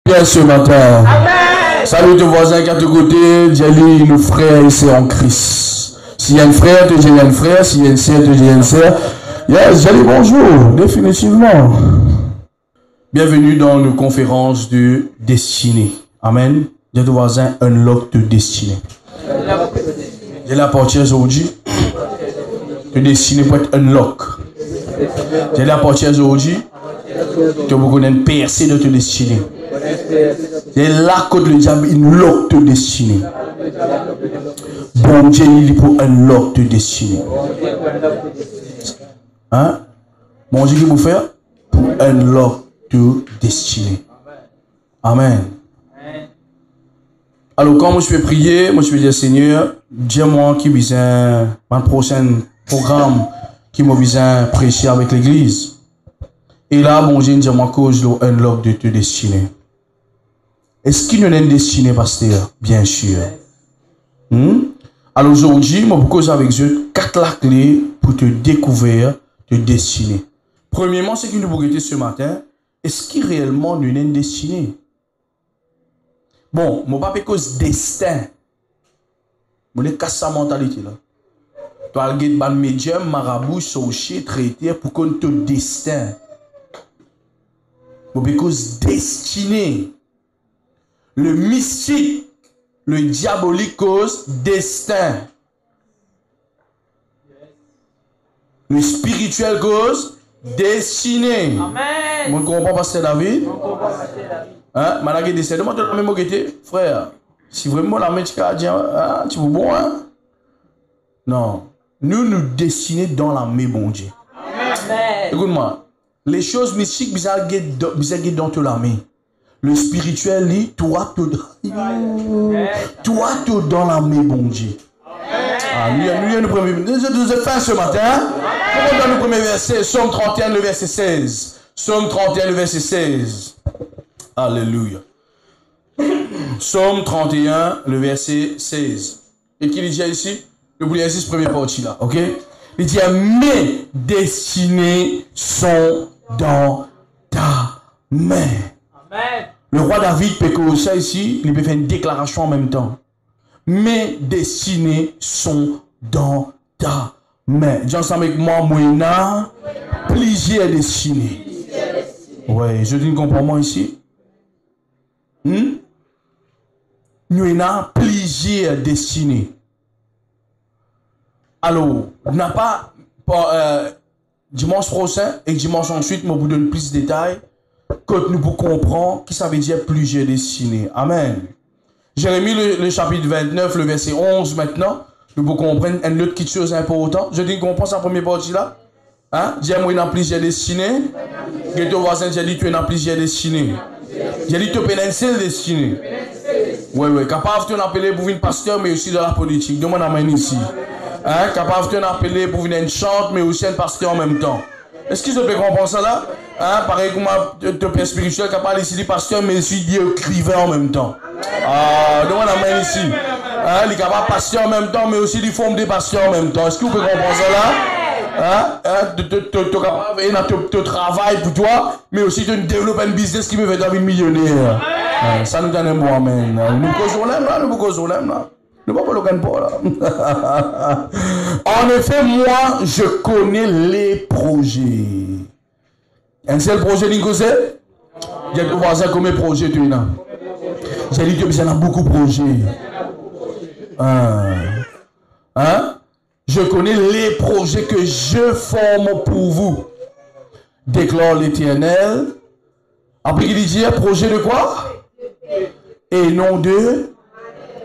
Bien ce matin. Amen. Salut ton voisin qui est à tes côtés. Dis-lui, le frère, c'est en Christ. S'il y a un frère, tu dis un frère. S'il y a une sœur, tu dis une sœur. Yes, dis-lui bonjour, définitivement. Bienvenue dans la conférence de destinée. Amen. Dis ton voisin, unlock de destinée. J'ai la portière aujourd'hui. De destinée pour être unlock. J'ai la portière aujourd'hui. Tu vas connaître percer de te destinée. C'est là que le diable unlock te destinée. Bon Dieu, il est pour unlock te destinée. Hein? Bon Dieu, qu'il vous faire pour unlock te destinée. Amen. Alors, quand moi je vais prier, moi je vais dire Seigneur, dis-moi qui vient un prochain programme qui m'a besoin prêcher avec l'église. Et là, bon Dieu, dis-moi que je dois unlock de te destinée. Est-ce qu'il y a une destinée, pasteur? Bien sûr. Alors aujourd'hui, je vais causer avec Dieu 4 clés pour te découvrir, te destiner. Premièrement, c'est qu'il nous regarder ce matin. Est-ce qu'il réellement y a une destinée? Bon, je ne vais pas cause destin. Je vais casser sa mentalité là. Tu as le médium, marabout, sorcier, traité pour qu'on te destin. Je vais cause destinée. Le mystique, le diabolique cause destin. Le spirituel cause destinée. Amen. Vous comprenez Pasteur David? Hein? Malgré destin, demande la même chose, frère. Si vraiment la main tu veux bon, hein? Non. Nous destinons dans la main, bon Dieu. Amen. Écoute-moi. Les choses mystiques, bizarres dans la main. Le spirituel, lui, toi, tu dans la main, bon Dieu. Nous fin ce matin. Comment dans le premier verset, Somme 31, le verset 16. Somme 31, le verset 16. Alléluia. Somme 31, le verset 16. Et qui dit ici? Le premier verset, première partie là, ok? Il dit, mes destinées sont dans ta main. Amen. Le roi David peut que ça ici, il peut faire une déclaration en même temps. Mes destinées sont dans ta main. Dis ensemble avec moi, Moïna, plusieurs destinées. Ouais, je dis comprends-moi ici. Moïna, plusieurs destinées. Alors, n'a pas dimanche prochain et dimanche ensuite, je vous donne plus de détails. Que nous pour comprendre qui ça veut dire plusieurs destinées. Amen. Jérémie le chapitre 29, le verset 11 maintenant. Nous pour comprendre une autre petite chose importante. Je dis qu'on comprend sa première partie là. Hein? Dis-moi, il y a plusieurs destinées. Et ton voisin, j'ai dit tu as plusieurs destinées. J'ai dit tu as une seule destinée. Oui. Capable de t'appeler pour une pasteur, mais aussi dans la politique. Demande à moi ici. Hein? Capable de t'appeler pour une chante, mais aussi un pasteur en même temps. Est-ce que vous pouvez comprendre ça là? Hein? Pareil comme un père spirituel capable de dire pasteur, mais aussi dire écrivain en même temps. Demande à moi ici. Hein? Il est capable de pasteur en même temps, mais aussi il forme des pasteurs en même temps. Est-ce que vous pouvez comprendre ça là? Tu travailles pour toi, mais aussi tu développes un business qui peut faire devenir millionnaire. Ça nous donne un bon amen. Nous causons là, nous causons là. Nous ne pouvons pas le là. En effet, moi, je connais les projets. Un seul projet, Nicolas? J'ai dit, voisin, combien de projets tu as? J'ai dit que j'en ai beaucoup de projets. Je connais les projets que je forme pour vous. Déclare l'Éternel. Après, il dit, projet de quoi? Et non de...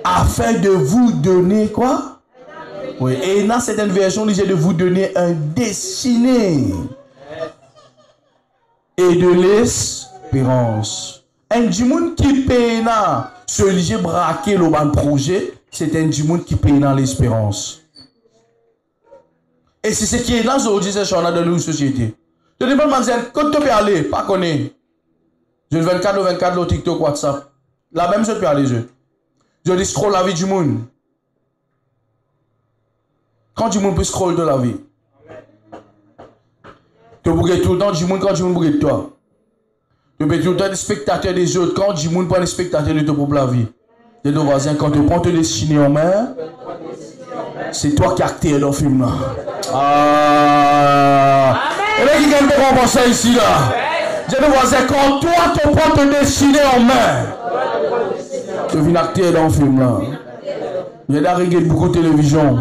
Afin de vous donner quoi? Oui. Et dans certaines versions, il dit de vous donner un destiné. Et de l'espérance. Un djimoun qui paye dans ce lieu braqué le ban projet, c'est un djimoun qui paye dans l'espérance. Et c'est ce qui est dans aujourd'hui, c'est qu'on a dans nos sociétés. Je ne dis pas quand tu peux aller, pas connaître. Je 24 ou 24 le TikTok, WhatsApp. La même chose peut aller, je dis scroll la vie du monde. Quand du monde peut scroll de la vie. Tu peux tout le temps du monde quand du monde de toi. Tu peux tout le temps être spectateur des autres. Quand du monde prend les spectateurs de ton propre vie. De ton voisin, quand tu prends te destiner en main, c'est toi qui actes dans le film là. Ah. Et là, qui gagne de comprendre ça ici là. Je te voisin, quand toi tu prends te destiner en main, tu viens acter dans le film là. J'ai déjà regardé beaucoup de télévision.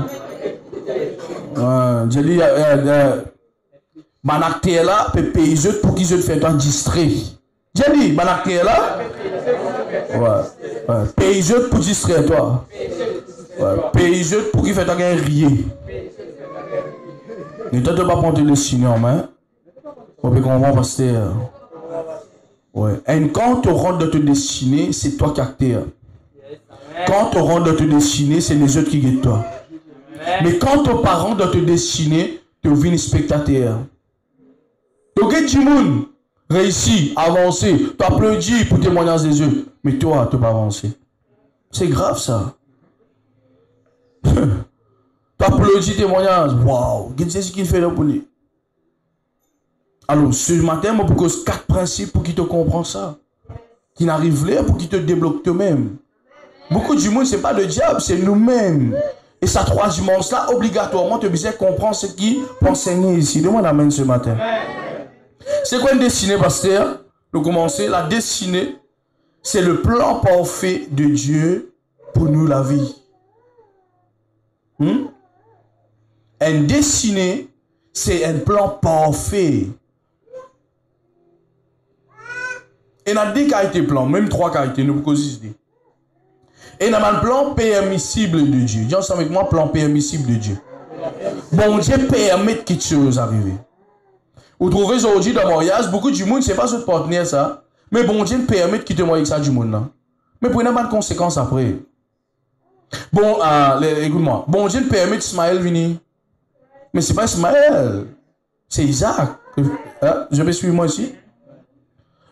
J'ai dit, mon acteur là peut payer les autres pour qu'ils se fassent un distrait. J'ai dit, mon acteur là, ouais, payer les autres pour distraire toi. Ouais, payer les autres pour qu'ils fassent un rire. Ne t'as pas prendre le signe en main. On peut comprendre parce que ouais. Et quand tu rentres dans te destiner, c'est toi qui acteur. Quand tu rentres dans te destiner, c'est les autres qui guettent toi. Mais quand tes parents dans te destiner, tu deviens spectateur. Tu guettes du monde, réussi, avancé, tu applaudis pour témoignage des yeux. Mais toi, tu n'as pas avancé. C'est grave ça. Tu applaudis témoignage. Waouh, qu'est-ce qu'il fait là pour lui? Alors, ce matin, je propose 4 principes pour qu'ils te comprennent ça. Qui n'arrivent là pour qu'ils te débloquent toi-même. Beaucoup du monde, ce n'est pas le diable, c'est nous-mêmes. Et sa 3 dimensions-là, obligatoirement, tu dois comprendre ce qui peut enseigner ici. Demande amène ce matin. C'est quoi une destinée, pasteur? Nous commencer. La destinée, c'est le plan parfait de Dieu pour nous, la vie. Une destinée, c'est un plan parfait. Et il y a 2 qualités plans, même 3 qualités, nous pouvons dire. Et il y a un plan permissible de Dieu. Dis ensemble avec moi, plan permissible de Dieu. Bon Dieu permet que quelque chose arrive. Vous trouvez aujourd'hui dans le mariage, beaucoup du monde, ce n'est pas votre partenaire ça. Mais bon Dieu permet de quitter moi ça du monde là. Mais prenez pas de conséquences après. Bon, écoute-moi. Bon Dieu permet d'Ismaël venir. Mais ce n'est pas Ismaël. C'est Isaac. Je vais suivre moi ici.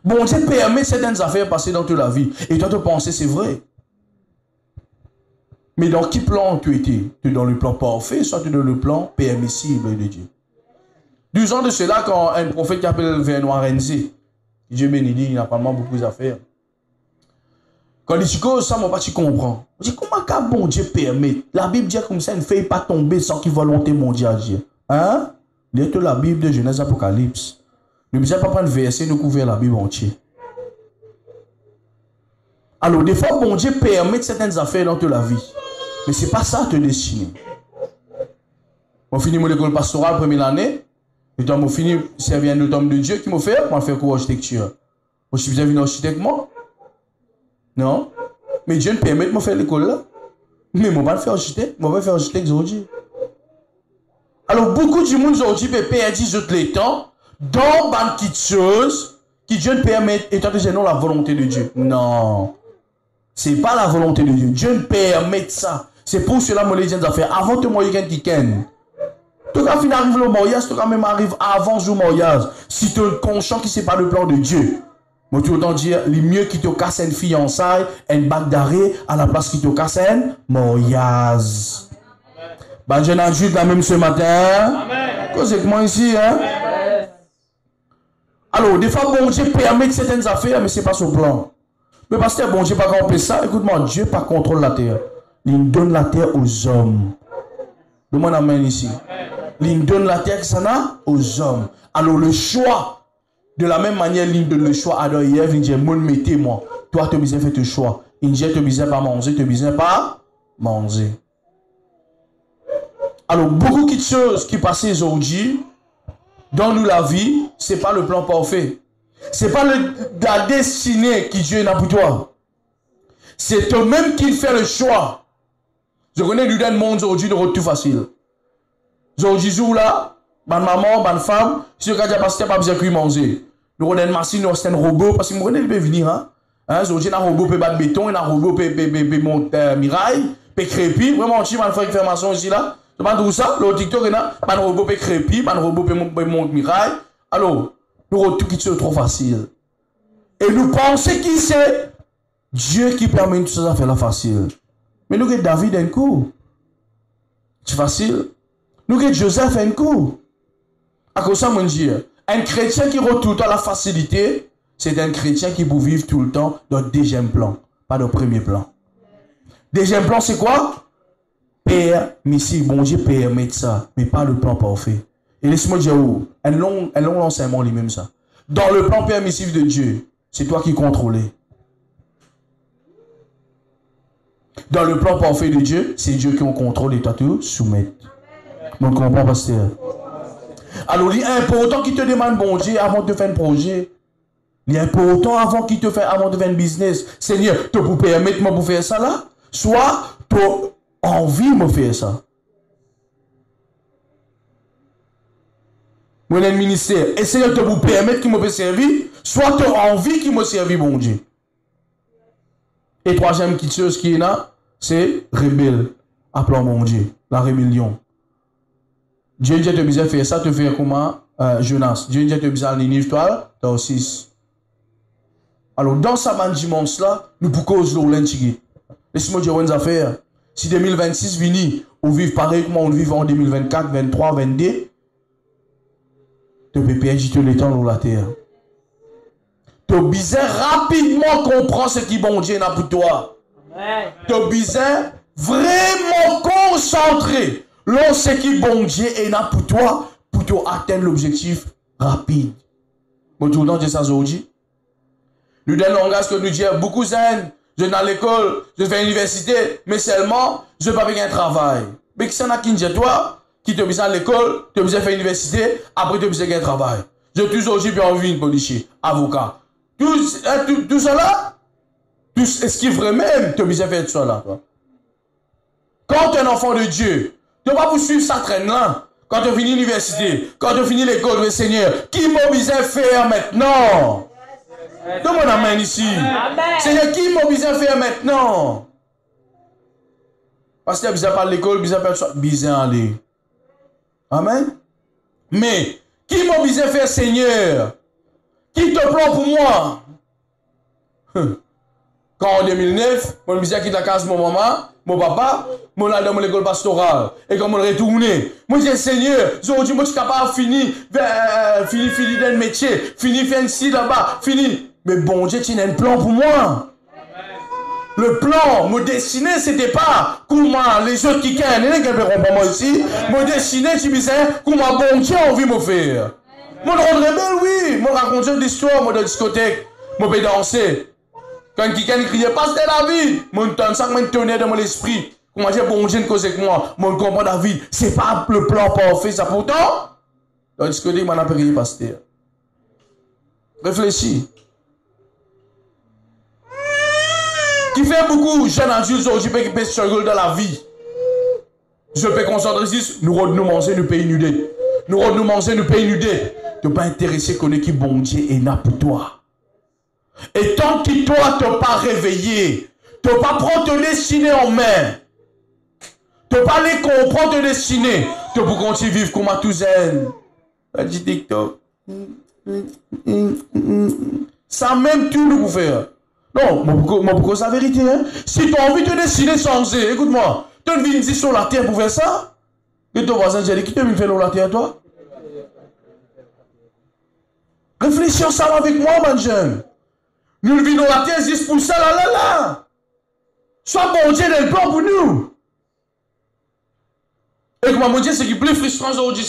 Bon Dieu permet certaines affaires passer dans toute la vie. Et toi, tu penses c'est vrai. Mais dans quel plan tu étais? Tu es dans le plan parfait, soit tu es dans le plan permissible de Dieu. 12 ans de cela, quand un prophète qui appelle Benoît Renzi, Dieu bénit, il n'a pas beaucoup d'affaires. Quand il dit que ça, moi, pas tu comprends. Je dis, comment que bon Dieu permet? La Bible dit comme ça, il ne fait pas tomber sans qu'il volonté mondiale. Hein? Lis la Bible de Genèse Apocalypse. Ne besoin pas prendre verset, nous couvrir la Bible entière. Alors, des fois, bon Dieu permet certaines affaires dans toute la vie. Mais ce n'est pas ça te destiner. On finit mon école pastorale première année. Et donc, on finit servir un autre homme de Dieu qui m'a fait, moi, faire cours d'architecture. Je suis venu architecte, moi. Non. Mais Dieu me permet de me faire l'école là. Mais je ne vais pas faire architecte. Je vais faire architecte aujourd'hui. Alors, beaucoup de monde aujourd'hui peut perdre le temps dans une petite chose qui Dieu ne permet. Et toi, tu dis non, la volonté de Dieu. Non. Ce n'est pas la volonté de Dieu. Dieu ne permet ça. C'est pour cela que je dis avant que moi, il y ait quelqu'un qui ken. Tout cas, fin arrive le mariage, tout cas, même arrive avant le mariage. Si tu es conscient que ce n'est pas le plan de Dieu. Moi, tu autant dire, il est mieux qu'il te casse une fiançaille, une bague d'arrêt, à la place qu'il te casse un mariage. Ben, je n'ai juste la même ce matin. Cause avec moi ici, hein. Alors, des fois, bon Dieu permet certaines affaires, mais ce n'est pas son plan. Mais parce que bon Dieu pas compris ça, écoute-moi, Dieu pas contrôle la terre. Il donne la terre aux hommes. Demande amen ici. Il donne la terre aux hommes. Alors, le choix. De la même manière, il donne le choix à Adam et Ève. Il dit, mon mettez-moi. Toi, tu as besoin de faire ton choix. Il dit, tu as besoin de pas manger, tu as besoin de pas manger. Alors, beaucoup de choses qui passent aujourd'hui, dans nous la vie, ce n'est pas le plan parfait. Ce n'est pas la destinée que Dieu a pour toi. C'est toi-même qui fais le choix. Je connais du monde aujourd'hui de retour facile. Aujourd'hui, là, ma maman, ma femme, si vous avez pas besoin de manger. Nous avons une machine, nous avons un robot, parce que vous connaissez, il peut venir. Aujourd'hui, un robot peut battre béton, un robot peut monter miraille, peut crépir. Vraiment, si vous faites une formation ici, là, je ne sais pas tout ça. Le TikTok, un robot peut crépir, un robot peut monter miraille. Alors, nous avons tout qui est trop facile. Et nous pensons que c'est Dieu qui permet tout ça à faire la facile. Mais nous avons David un coup. C'est facile. Nous avons Joseph un coup. À cause de ça, mon Dieu, un chrétien qui retourne à la facilité, c'est un chrétien qui peut vivre tout le temps dans le deuxième plan, pas dans le premier plan. Deuxième plan, c'est quoi? Père, mais si, bon Dieu permet ça, mais pas le plan parfait. Et laisse-moi dire, un long enseignement lui-même ça. Dans le plan permissif de Dieu, c'est toi qui contrôles. Dans le plan parfait de Dieu, c'est Dieu qui en contrôle et toi tu soumets. Donc, on comprend, pasteur. Alors, il est important qu'il te demande, bon Dieu, avant de faire un projet. Il est important avant qu'il te fait, avant de faire un business. Seigneur, tu peux permettre moi de faire ça là? Soit tu as envie de me faire ça. Moi, j'ai un ministère. Et Seigneur, tu peux permettre qu'il me servir? Soit tu as envie qu'il me serve, bon Dieu. Et troisième chose qui est là, c'est rebelle. Appelons mon Dieu. La rébellion. Dieu dit te besoin de faire ça, te faire comment Jonas. Dieu dit te besoin de l'histoire, tu as 6. Alors, dans sa dimension là, nous pouvons causer l'Olympique. Laisse-moi dire une affaire. Si 2026 vient, on vit pareil comme on vit en 2024, 23, 22, tu peux perdre tout le temps dans la terre. Tu as besoin rapidement comprendre ce qui bon Dieu n'a pour toi. Tu as besoin vraiment concentrer dans ce qui bon Dieu n'a pour toi pour atteindre l'objectif rapide. Bon, tout le temps, c'est ça aujourd'hui. Nous donnons un langage que nous disons beaucoup zen. Je vais dans l'école, je vais à l'université, mais seulement, je ne vais pas faire un travail. Mais qui s'en a qui dit toi, qui te besoin à l'école, tu as besoin de faire l'université, après tu as besoin de faire un travail. Je suis toujours aujourd'hui envie de policier, avocat. Tout cela, est-ce qu'il est même, tu as besoin de faire tout cela. Quand tu es un enfant de Dieu, tu ne vas pas poursuivre sa traîne là. Quand tu finis l'université, quand tu finis l'école, le Seigneur, qui m'a besoin de faire maintenant? Donne-moi la main ici. Seigneur, qui m'a besoin de faire maintenant? Parce que tu as besoin de l'école, besoin de faire ça, besoin d'aller. Amen. Mais, qui m'a besoin de faire, Seigneur? Qui te prend pour moi? Quand en 2009, mon besoin quitte la case mon maman, mon papa, mon allé dans l'école pastorale. Et quand on retourné, moi je dis Seigneur, aujourd'hui moi je suis capable de finir d'un métier, finir faire ici là-bas, finir. Mais bon Dieu, tu as un plan pour moi. Le plan, mon destiné, c'était pas comment les autres qui gagnent, les gens qui ne moi ici. Mon destiné, tu disais, comment bon Dieu a envie de me faire. Moi, je rendre rebelle, oui. Moi, raconter des histoires, moi, de discothèque. Moi, je peux danser. Quand quelqu'un criait, Pasteur David, mon temps, ça me tenait dans mon esprit. Comment j'ai bon Dieu de cause avec moi. Moi, je comprends David. C'est pas le plan parfait, ça. Pourtant, dans la discothèque, je n'ai pas prié, pasteur. Réfléchis. Qui fait beaucoup de jeunes adultes aujourd'hui qui peuvent struggle dans la vie. Je peux concentrer ici, nous manger, nous payer une dette. Nous manger, nous payer une dette. Tu ne pas intéresser qu'on est qui bon Dieu est là pour toi. Et tant que toi, tu n'es pas réveillé, tu n'as pas prendre ton destinée en main, tu n'as pas aller comprendre ton destinée, tu peux continuer à vivre comme à tout zen. Tu dit TikTok. Ça même tout nous peut faire. Non, moi, c'est la vérité. Hein? Si tu as envie de te dessiner sans eux, écoute-moi, tu as une vie sur la terre pour faire ça? Et ton voisin, j'ai dit, qui t'a mis faire la terre, toi? Réfléchis ensemble avec moi, mon jeune. Nous vivons la terre juste pour ça, là. Sois bon Dieu dans le plan pour nous. Et comment mon Dieu, ce qui est plus frustrant aujourd'hui,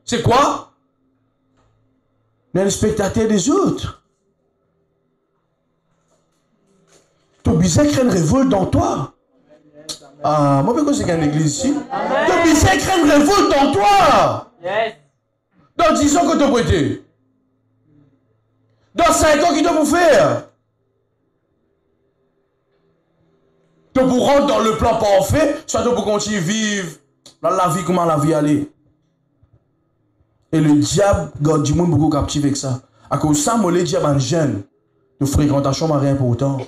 c'est quoi? Les spectateurs des autres. Tu as besoin de créer une révolte dans toi. Ah, moi, pourquoi c'est qu'il y a une église ici? Tu as besoin de créer une révolte dans toi. Dans 10 ans que tu as prêté. Dans 5 ans, qui doit vous faire? Tu peux rentrer dans le plan parfait, soit tu peux continuer à vivre dans la vie, comment la vie allait. Et le diable, garde du monde beaucoup captif avec ça. À cause de ça, moi, le diable, un jeune, de fréquentation, c'est rien important.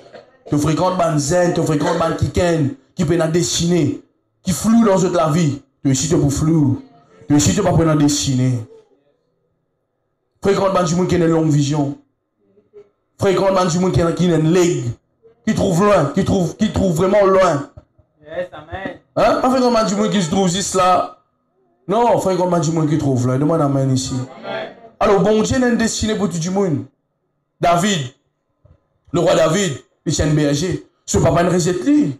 Tu fréquentes ban zen, tu fréquentes ban qui peut nous dessiner, qui flou dans toute la vie. Tu es pour flou. Tu es pas pour nous dessiner. Fréquente ban du monde qui a une longue vision. Fréquente ban du monde qui a une ligue, qui trouve loin, qui trouve vraiment loin. Yes, amen. Hein? Pas fréquente ban du monde qui se trouve juste là. Non, fréquente ban du monde qui trouve loin. Demande amen ici. Amen. Alors, bon Dieu a une destinée pour tout le monde. David, le roi David, il tient un berger. Ce papa ne recette lui.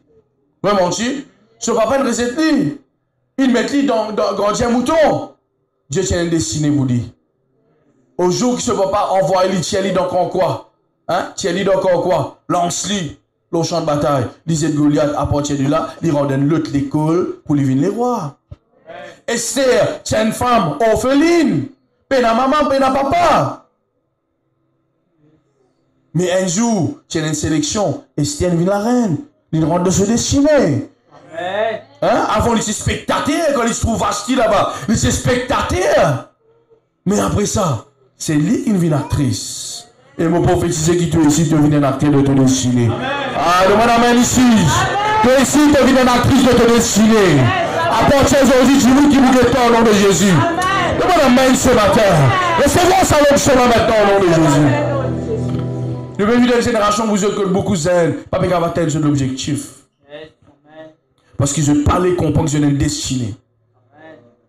Vraiment, tu? Ce papa ne recette lui. Il met lui dans grandir un mouton. Dieu tient une destinée pour lui. Au jour que ce papa envoie lui, tient lui dans quoi? Hein? Tient lui dans quoi? Lance-lui. Le champ de bataille. Disait Goliath, à partir de là, il rendait l'autre l'école pour lui venir les rois. Esther, c'est une femme orpheline. Pena maman, pena papa. Mais un jour, tu as une sélection. Esther vient la reine. Il rentre de se destiner. Hein? Avant, il était spectateur. Quand il se trouve acheté là-bas, il était spectateur. Mais après ça, c'est lui qui devient actrice. Et mon prophétisé qui te ici, tu deviens un acteur de ton destinée. Ah, demande amen ici. Toi ici, tu deviens une actrice de ton destinée. À partir d'aujourd'hui, tu nous qui vous guettez au nom de Jésus. Demande amen ce matin. Recevons ça l'option maintenant au nom de Jésus. Le début de la génération vous êtes que beaucoup zèle. Pas qu'à atteindre cet objectif. Parce qu'ils ne parlent comprendre que c'est une destinée.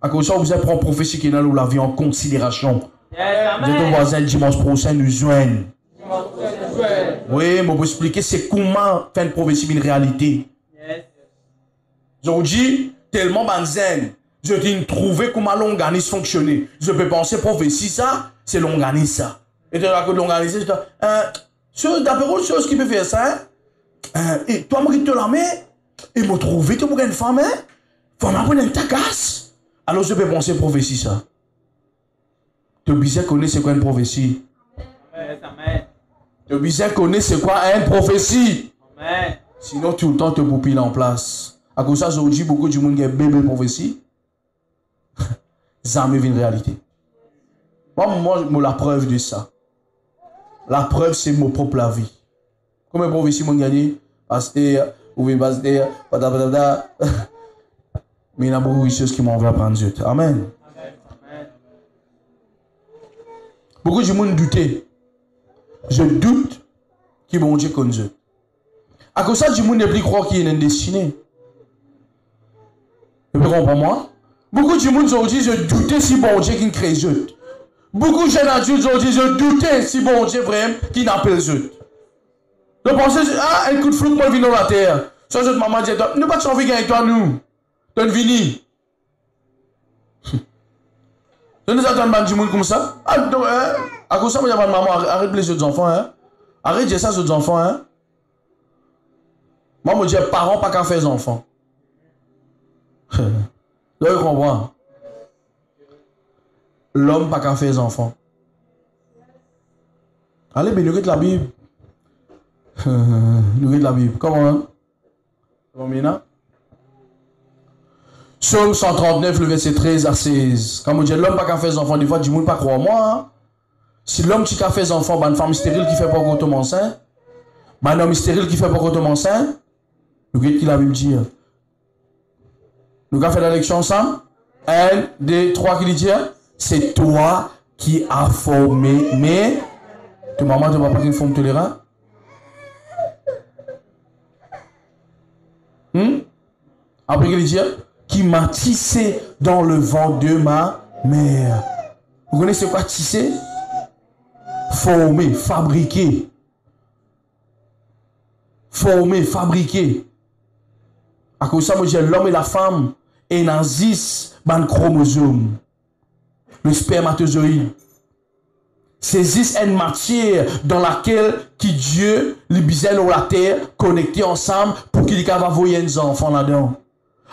À cause de ça, vous avez pris prophétie qui est là, vous l'avez en considération. Vous êtes au voisin le dimanche prochain, nous joignent. Oui, mais vous expliquer c'est comment faire une prophétie une réalité. Aujourd'hui, tellement banzen, je dis trouver comment l'organisme fonctionner. Je peux penser prophétie ça, c'est l'organisme ça. Et tu as l'organisme, c'est d'après autre chose qui peut faire ça. Et toi, moi qui te la mets, et me trouver que vous avez une femme, faut m'apprendre une tacasse. Alors je peux penser prophétie ça. Tu as besoin de connaître c'est quoi une prophétie. Tu as besoin de connaître c'est quoi une prophétie. Sinon tout le temps te poupille en place. À cause de ça, aujourd'hui, beaucoup de monde qui a bébé prophétie. Ça m'est une réalité. Moi, la preuve de ça. La preuve, c'est mon propre la vie. Comme une prophétie, mon gagné, pasteur, ou bien pasteur, patapatata. Mais il y a beaucoup de choses qui m'ont fait apprendre Dieu. Amen. Beaucoup de monde doutent. Je doute qu'ils vont Dieu comme Dieu. À cause de ça, du monde ne plus croire qu'il y a une destinée. Vous comprenez moi? Beaucoup de monde aujourd'hui, je doutais si bon Dieu qui crée Dieu. Beaucoup de jeunes adultes aujourd'hui, je doutais si bon Dieu vraiment qui n'appelle Dieu. Donc pensez, ah, un coup de flou, moi, je vis dans la terre. Ça, cette maman dit, nous pas de sauver avec toi, nous. Donne vini. Je nous attends du monde comme ça. Ah, donc, à cause de ça, moi, il y a maman, arrête les autres enfants, hein. Arrête de dire ça aux autres enfants, hein. Moi, je dis, parents, pas qu'à faire des enfants. Là, je comprends. L'homme, pas qu'à faire des enfants. Allez, mais nous regardons la Bible. Nous regardons la Bible. Comment, hein? Combien? Psaume 139, le verset 13 à 16. Quand on dit l'homme pas qu'à faire des enfants, des fois, du monde pas croire moi. Hein? Si l'homme qui a fait des enfants, bah, une femme stérile qui fait pas qu'on tombe enceinte, bah, un homme stérile qui fait pas qu'on tombe enceinte, nous regardons qui la Bible dit. Nous avons fait la lecture ensemble. 1, 2, 3 qui dit, c'est toi qui as formé, mais ta maman ne va pas une forme tolérante. Après qu'il dit, qui m'a tissé dans le vent de ma mère. Vous connaissez quoi tisser? Former, fabriquer. Former, fabriquer. À cause de ça, moi, j'ai l'homme et la femme et dans 10 chromosomes. Le spermatozoïde. C'est 10 une matière dans laquelle qui Dieu, les bisels ou la terre, connectés ensemble pour qu'il y ait des enfants là-dedans.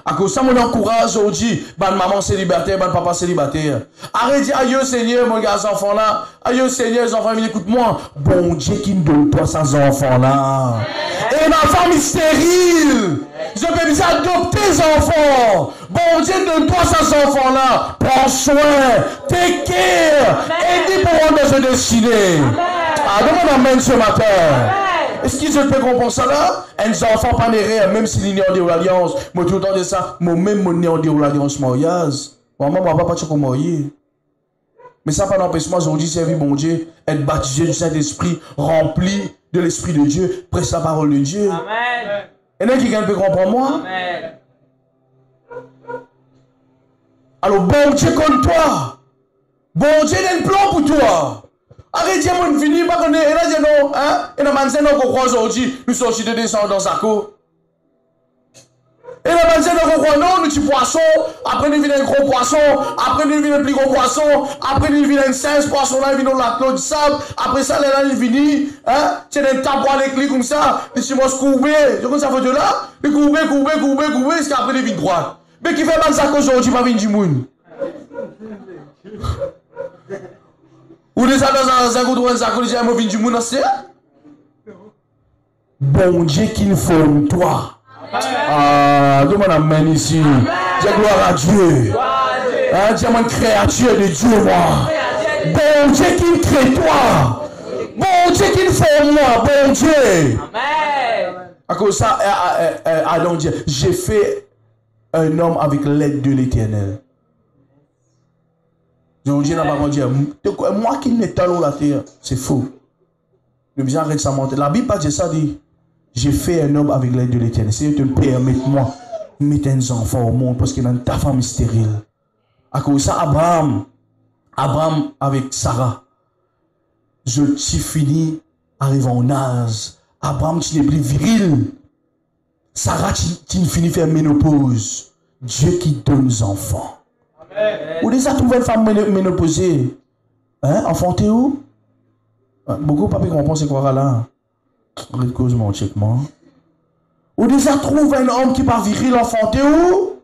À cause de ça, on encourage aujourd'hui, maman célibataire, papa célibataire. Arrête de dire, aïe Seigneur, mon gars, ces enfants-là. Aïe Seigneur, les enfants, écoute-moi. Bon Dieu qui me donne pas ces enfants-là. Et ma femme est stérile. Je peux bien adopter les enfants. Bon Dieu ne donne pas ces enfants-là. Prends soin, take care. Et dis pour rendre se destiner. Ah, demande amen ce matin. Est-ce qu'ils se peut comprendre ça là? Un enfant pas né, même s'il est en l'alliance. Moi, tout le temps de ça, moi même mon né en l'alliance mariage. Maman, moi, pas tu comment marier. Mais ça, pas n'empêche moi aujourd'hui, servir mon Dieu, être baptisé du Saint-Esprit, rempli de l'Esprit de Dieu, prêche la parole de Dieu. Amen. Et là, quelqu'un peut comprendre moi? Amen. Alors, bon Dieu contre toi. Bon Dieu a un plan pour toi. Arrêtez, mon fini, pas qu'on est, et là, j'ai non, hein, et dans manzé, non, qu'on croit aujourd'hui, nous sortis de descendre dans sa cour. Et dans manzé, non, qu'on croit, non, nous petits poissons, après, nous venons un gros poisson, après, nous venons un plus gros poisson, après, nous venons un 16 poissons, là, nous venons la clôt du sable, après ça, là, nous venons, hein, c'est un tabac avec lui comme ça, et si moi, je courbé, je connais ça fait de là, et courbé, c'est qu'après, nous venons droit. Mais qui fait mal ça qu'aujourd'hui, pas venir du monde. Ou des ça dans un coup de ça, quand j'ai un mauvais du monde, c'est bon Dieu qui nous forme toi. Ah, demande amen ici. Dis gloire à Dieu. Hein, dis une créature de Dieu, moi. Bon Dieu qui me crée toi. Bon Dieu qui me forme moi. Bon Dieu. Amen. À cause de ça, Adam dit, j'ai fait un homme avec l'aide de l'Éternel. Je vous dis, moi qui n'ai pas la terre, c'est faux. Le bien arrête sa montée. La Bible pas dit ça, dit, j'ai fait un homme avec l'aide de l'Éternel. Si tu me permets-moi, mettre un enfant au monde parce qu'il a ta femme stérile. À cause de ça, Abraham avec Sarah, je t'ai fini, arrive en âge. Abraham, tu n'es plus viril. Sarah, tu n'es fini faire ménopause. Dieu qui donne aux enfants. Ou déjà trouvé une femme ménopausée, hein, enfanté où? Beaucoup de papiers comprennent c'est quoi là? Cause mon checkement. Ou déjà trouvé un homme qui pas viril, enfanté où?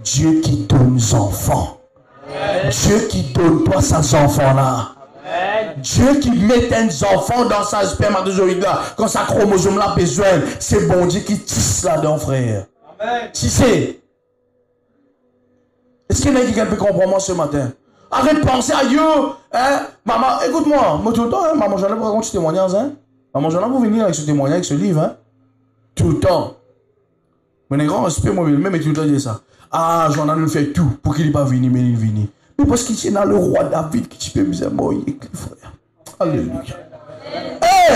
Dieu qui donne aux enfants. Dieu qui donne toi ces enfants là. Dieu qui met des enfants dans sa spermatozoïde là, quand sa chromosome là besoin, c'est bon Dieu qui tisse là-dedans, frère. Si c'est. Est-ce qu'il y en a qui peut comprendre moi ce matin? Arrête de penser à Dieu. Hein? Maman, écoute-moi. Moi, tout le temps, hein? Maman, j'en ai pour raconter ce témoignage. Hein? Maman, j'en ai pour venir avec ce témoignage, avec ce livre. Hein? Tout le temps. Mais un grand respect, moi, même tout le temps, dit ça. Ah, j'en ai fait tout pour qu'il ne pas venir, mais il vient. Mais parce qu'il est dans le roi David qui peut me moi, il est frère. Alléluia. Hé!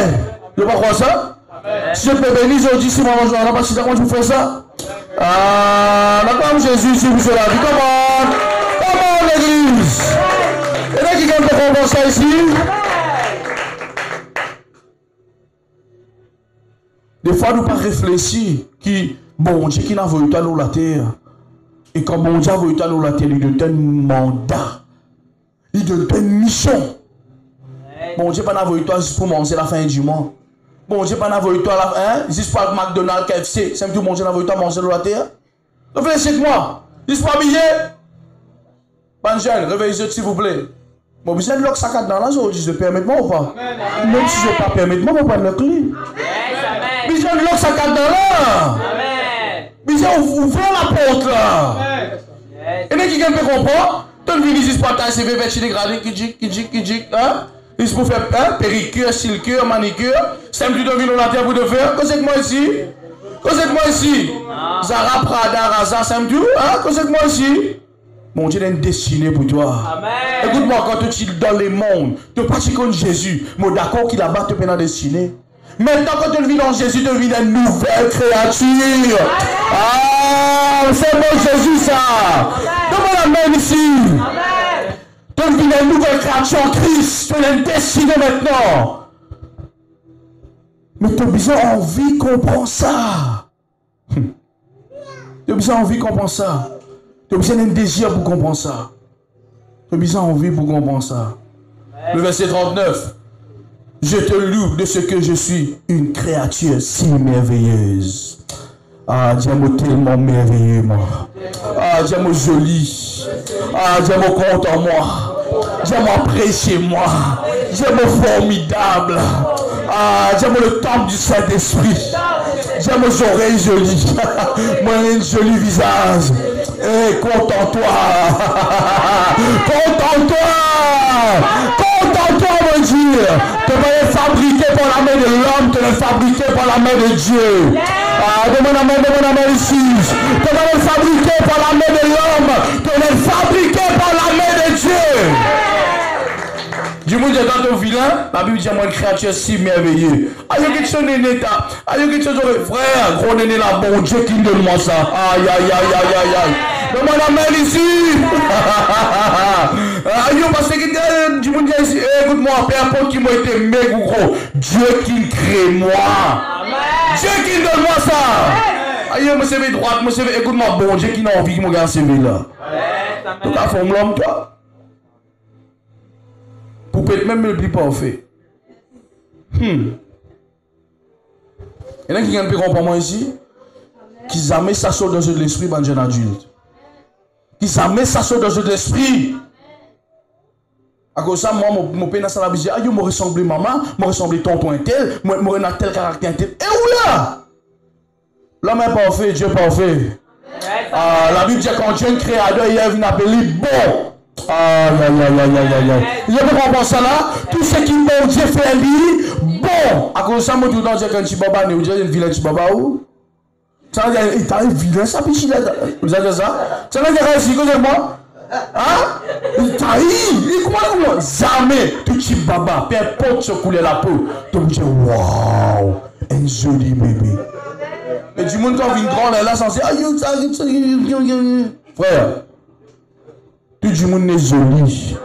Tu ne pas croire ça? Si je peux bénir aujourd'hui, si maman, j'en ai pas, si ça, comment tu fais ça? Ah, comme Jésus, si vous êtes la vie, comment l'église? Il y en a qui gagnent comprendre ça ici? Des fois, nous ne pas réfléchir qui, bon Dieu qui n'a voulu toi dans la terre. Et quand bon Dieu a voulu toi dans la terre, il te donne un mandat. Il te donne une mission. Bon Dieu n'a voulu toi juste pour manger la fin du mois. Bon Dieu pas voulu toi là, hein? Juste pour McDonald's, KFC. C'est tout bon Dieu n'a voulu toi manger dans la terre. Réfléchissez-moi. Juste pour habiller. Bonne jeune, réveillez-vous s'il vous plaît. Bon, vous êtes là que ça cadre dans la zone, je permets-moi ou pas? Même si je ne pas permettre, moi, je vais prendre le clé. Vous êtes là que ça cadre dans là. Vous êtes ouvrez la porte là. Et les qui peut comprendre, tu viens juste pour ta CV vêtu dégradé, qui dit, hein? Juste pour faire péricure, silcure, manicure. C'est un petit de la terre pour te faire. Qu'est-ce que moi ici? Qu'est-ce que moi ici? Zara, Prada, Raza, c'est un tout. Qu'est-ce que moi ici? Mon Dieu a une destinée pour toi. Écoute-moi, quand tu es dans le monde, tu n'es pas contre Jésus. Mais d'accord qu'il a battu tu es dans la destinée. Maintenant, quand tu vis dans Jésus, tu vis une nouvelle créature. Ah, c'est bon Jésus ça. Donne-moi la main ici. Tu vis une nouvelle créature en Christ. Tu as une destinée maintenant. Mais tu as besoin d'envie de comprendre ça. Tu as besoin d'envie de comprendre ça. Tu as besoin d'un désir pour comprendre ça. Tu as besoin d'envie pour comprendre ça. Le verset 39. Je te loue de ce que je suis une créature si merveilleuse. Ah, Dieu-moi tellement merveilleux, moi. Ah, Dieu-moi joli. Ah, Dieu-moi content, moi. Dieu-moi apprécié, moi. Dieu-moi formidable. Ah, Dieu-moi le temple du Saint-Esprit. Dieu-moi oreilles jolies. Moi, un joli visage. Eh, contente-toi. Contente-toi. Contente-toi, mon Dieu. Tu es fabriqué par la main de l'homme, tu es fabriqué par la main de Dieu. Ah, demande la main ici. Tu es fabriqué par la main de l'homme, tu es fabriqué par la main de Dieu. Du monde dans ton vilain, la Bible dit moi une créature si merveilleuse. Ah, il y a quelque chose néné, ah, il y a quelque chose frère, gros néné là, bon Dieu qui me donne moi ça. Aïe, aïe, aïe, aïe, aïe, aïe. Donne-moi la main ici. Aïe, parce que du monde ici, écoute-moi, peu importe qui m'a été mec ou gros, Dieu qui crée moi. Dieu qui donne moi ça. Aïe, moi c'est droite, moi c'est écoute-moi, bon Dieu qui n'a envie que moi garde CV là. Donc à fond l'homme toi. Pour peut-être même le plus parfait. Il y en a qui gagnent plus comprendre ici. Qui jamais s'assoient dans l'esprit, un jeune adulte. Qui jamais s'assoient dans l'esprit. À cause de ça, moi, mon père n'a pas dit, ah, je me ressemble maman, je me ressemble tonton un tel, je me ressemble tel caractère un tel. Et où là? L'homme est parfait, Dieu est parfait. La Bible dit quand Dieu est un créateur, il vient appeler bon. Je peux comprendre ça là. Tout ce qui bon Dieu fait lui, bon. À cause de ça, moi, tout le temps, je dis qu'un petit baba, il y a une vilaine petit baba où? Ça veut dire, il t'a vilain, ça, pichi là. Vous avez ça? Ça veut dire, ici, cause de moi? Hein? Il t'a il comment? Jamais, tout petit baba, peu importe ce couleur la peau, tu me dis, waouh, un joli bébé. Et du monde quand vient grand là, sans dire, aïe, ça, frère. Tout le monde est joli.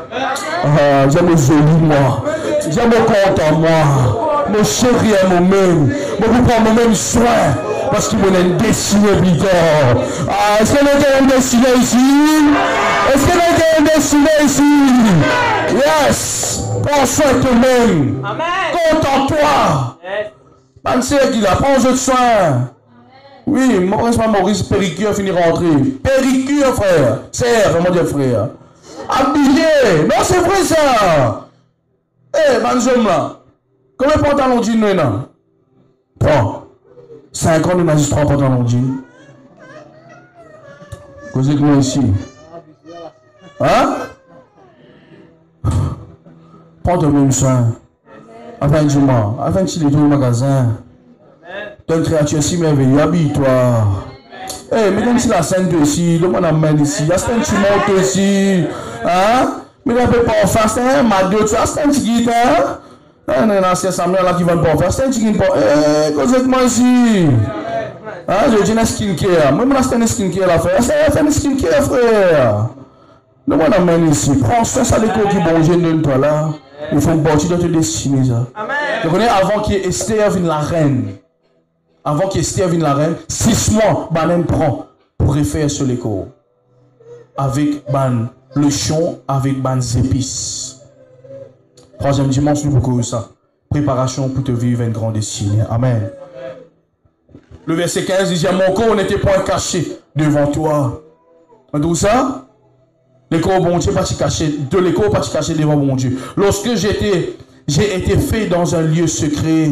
J'aime joli moi. J'aime content moi. Mon chéri est moi-même. Je vous prends moi-même soin. Parce qu'il m'a une destinée plus tard. Est-ce qu'il y a une destinée ici? Est-ce qu'il y a une destinée ici? Yes. Prends soin de toi-même. Contente-toi. Pensez qu'il a prends de soin. Oui, mon prince Maurice Péricure finit rentrer. Péricure, frère. Serre, mon Dieu, frère. Habillé. Non, c'est vrai ça. Eh, bonjour là. Combien de pantalons jeans nous là? 3. 5 ans, nous avons juste 3 pantalons jeans. Causez que moi ici. Hein? Prends ton même soin. Enfin, dis-moi. Enfin, tu es dans le magasin. Tu es une créature si merveilleuse. Habille-toi. Eh, mais si la scène ici, le monde amène ici. La scène tu montes ici. Hein? Mais on ne peut pas faire ça. Ma deux, tu as un petit guitare. Non, c'est ça, là qui va pas faire. C'est un petit guitare. Eh, causez que moi ici. Hein? Je dis un skincare. Moi, je suis un skincare là, frère. C'est un skincare, frère. Le monde amène ici. Prends soin, ça, les cours qui bon, je donne toi là. Il faut bâtir dans te destiner, ça. Je connais avant qu'il y ait Esther vienne la reine. Avant qu'Esther vienne la reine, 6 mois, Banen prend pour refaire sur les cours. Avec le chon, avec les épices. 3e dimanche, nous beaucoup ça. Préparation pour te vivre une grande destinée. Amen. Le verset 15 dit, mon corps n'était point caché devant toi. Tout ça, les corps bon Dieu pas caché, de l'école pas caché devant mon Dieu. Lorsque j'ai été fait dans un lieu secret,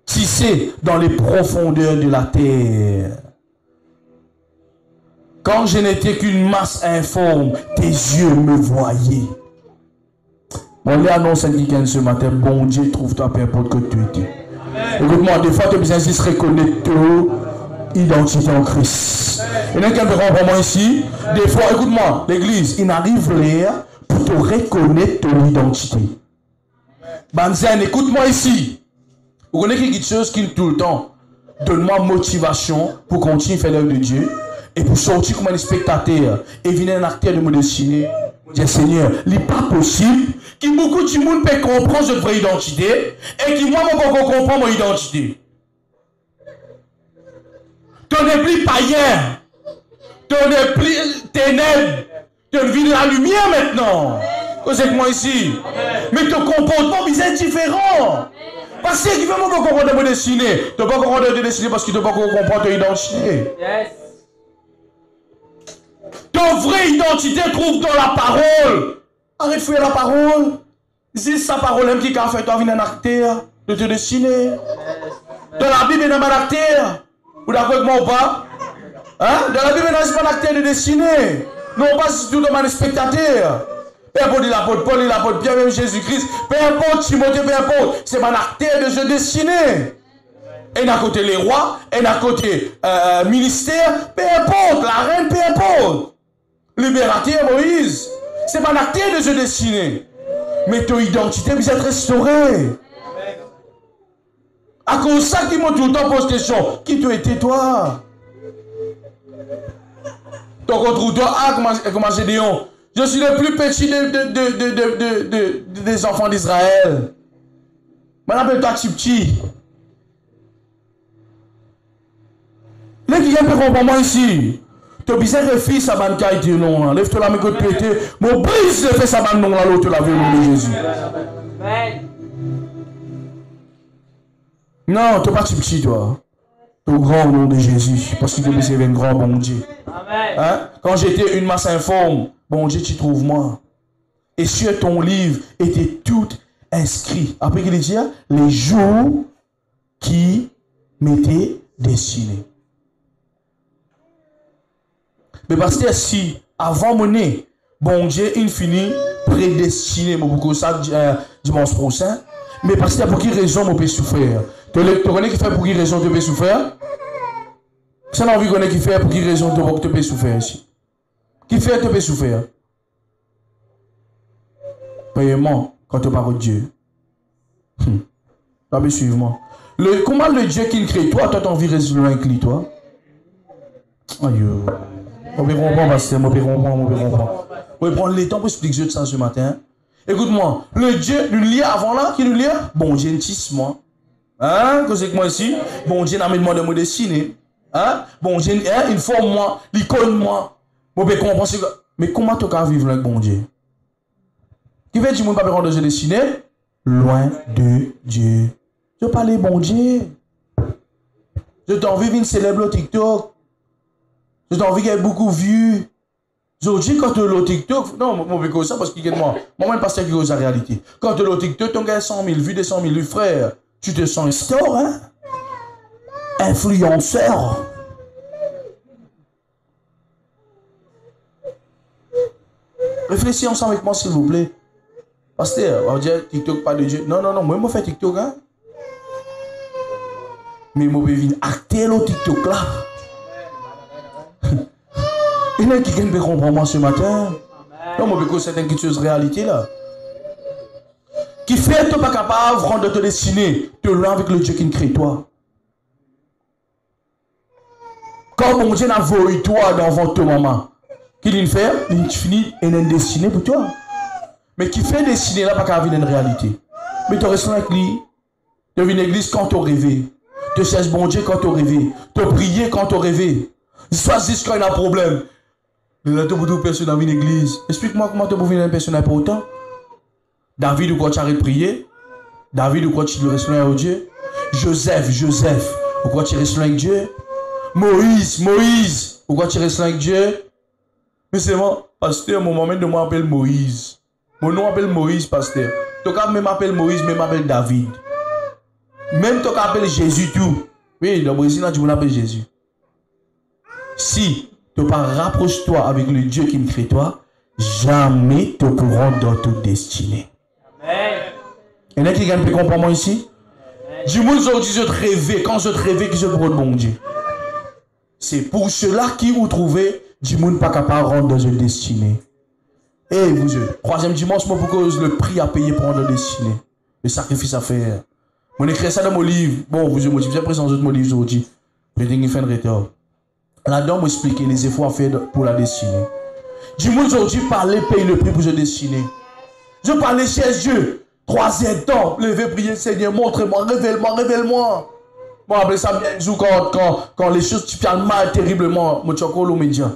tissé dans les profondeurs de la terre. Quand je n'étais qu'une masse informe, tes yeux me voyaient. On lui annonce un week-end ce matin, bon Dieu, trouve-toi peu importe que tu étais. Écoute-moi, des fois, tu as besoin de se reconnaître ton identité en Christ. Il y en a qui me rend moi ici. Des fois, écoute-moi, l'église, il n'arrive là pour te reconnaître ton identité. Banzen, écoute-moi ici. Vous connaissez quelque chose qui tout le temps donne-moi motivation pour continuer à faire l'œuvre de Dieu et pour sortir comme un spectateur et venir un acteur de mon destinée. Dis Seigneur, il n'est pas possible que beaucoup de monde peut comprendre cette vraie identité et que moi, je peux comprendre mon identité. Tu n'es plus païen, tu n'es plus ténèbres, tu vis de la lumière maintenant. C'est moi ici. Mais ton comportement est différent. Parce que tu ne peux pas comprendre mon destinée. Tu ne peux pas comprendre ton destinée parce que tu ne peux pas comprendre ton identité. Yes. Ton vraie identité trouve dans la parole. Arrête de fouiller la parole. C'est sa parole qui a fait toi venir un acteur de te destiner. Dans la Bible, il y a un acteur. Vous d'accord avec moi ou pas? Hein? Dans la Bible, il y a un acteur de destinée. Non pas si tout le monde est spectateur. Peu importe l'apôtre Paul, l'apôtre Pierre, même Jésus-Christ, peu importe Timothée, peu importe, c'est un acteur de jeu destiné. Et d'un côté les rois, et d'un côté ministère, peu importe, la reine, peu importe. Libérateur Moïse, c'est pas un acteur de jeu destiné. Mais ton identité peut être restaurée. À cause de ça, qui m'a tout le temps posé question, qui tu étais toi? Donc, contre toi, comment Gédéon. Je suis le plus petit des enfants d'Israël. Maintenant, appelle-toi Chipchi. Les qui viennent comprendre moi ici. Tu as besoin de faire ça, ban kaite non. Lève-toi la main que tu pété. Mon brise de faire ça, ban non, là, l'autre, la vie au nom de Jésus. Non, tu n'es pas Chipchi, toi. Tu es grand au nom de Jésus. Parce que tu es un grand bon Dieu. Hein? Quand j'étais une masse informe, bon Dieu, tu trouves moi. Et sur ton livre était tout inscrit. Après qu'il dit, les jours qui m'étaient destinés. Mais parce que si, avant mon nez, bon Dieu, il finit prédestiné, beaucoup ça, dimanche prochain, mais parce que pour quelle raison on peut souffrir? Tu connais qui fait pour quelle raison tu peux souffrir? Ça n'a envie qu'on ait qui fait pour quelle raison tu peux souffrir ici? Qui fait tu peux souffrir? Payement quand tu parles de Dieu. Tu peux suivre moi. Comment le Dieu qui crée toi, toi, tu as envie de rester loin avec lui, toi? Aïe. On peut comprendre, pasteur, on peut comprendre. On peut prendre le temps pour expliquer ça ce matin. Écoute-moi, le Dieu, le lien avant là, qui nous lie? Bon Dieu, moi. Hein? Que c'est que moi ici? Bon Dieu, n'a demandé de me dessiner. Hein? Bon Dieu, il forme moi, il connaît moi. On peut comprendre. Mais comment tu vas vivre avec bon Dieu? Qui veut dire que tu ne peux pas rendre de dessiner? Loin de Dieu. Je parle bon Dieu. Je t'en envie de célébrer le TikTok. Je t'en envie qu'il y ait beaucoup de vues. Je dis quand tu es le TikTok, non, moi je veux ça parce que moi-même pasteur qui cause la réalité. Quand tu es le TikTok, tu as 100 000 vues, 200 000 vues, frère. Tu te sens store, hein? Influenceur. Réfléchissez ensemble avec moi, s'il vous plaît. Pasteur, on va dire TikTok, pas de Dieu. Non, moi, je fais TikTok, hein? Mais moi, je viens acter le TikTok là. Il y a qui peut comprendre moi ce matin. Non, moi, je c'est une chose réalité là. Qui fait que tu n'es pas capable de rendre te destiner, te loin avec le Dieu qui crée toi. Quand mon Dieu n'a voulu toi dans votre maman, qu'il fait, il finit une destinée pour toi. Mais qui fait destiner là, pas qu'à vivre une réalité. Mais tu restes avec lui. Tu viens à l'église quand tu rêves. Tu cherches bon Dieu quand tu rêves. Tu pries quand tu rêves. Soit juste quand il y a un problème. Mais là, tu peux tout personne dans une église. Explique-moi comment tu peux venir une personne important. David, ou quoi tu arrêtes de prier? David, ou quoi tu restes loin avec Dieu? Joseph, ou quoi tu restes loin avec Dieu? Moïse, ou quoi tu restes loin avec Dieu? Mais c'est moi, pasteur, mon moment de moi appelle Moïse. Mon nom appelle Moïse, pasteur. Tu peux même appeler Moïse, même appeler David. Même tu peux appeler Jésus tout. Oui, dans le Brésil, tu peux appeler Jésus. Si tu ne rapproches-toi avec le Dieu qui me crée toi, jamais tu pourras dans toute destinée. Il y en a qui gagnent plus comprendre ici? Dis-moi aujourd'hui, je te rêvais. Quand je te rêvais, que je pourrais bon Dieu. C'est pour cela qui vous trouvez, dis-moi pas capable de rendre dans une destinée. Et vous, troisième dimanche, moi, pour cause le prix à payer pour rendre dans destinée. Le sacrifice à faire. On écrit ça dans mon livre. Bon, vous, je suis présent dans mon livre aujourd'hui. Je vais faire un retard. Là-dedans, m'expliquer les efforts à faire pour la destinée. Dis-moi aujourd'hui, parler, payer le prix pour la destinée. Je parlais chez Dieu. Troisième temps, levez, prier, Seigneur, montre-moi, révèle-moi. Bon, après ça, bien sûr, quand les choses tu parles mal terriblement, moi, tu as encore média.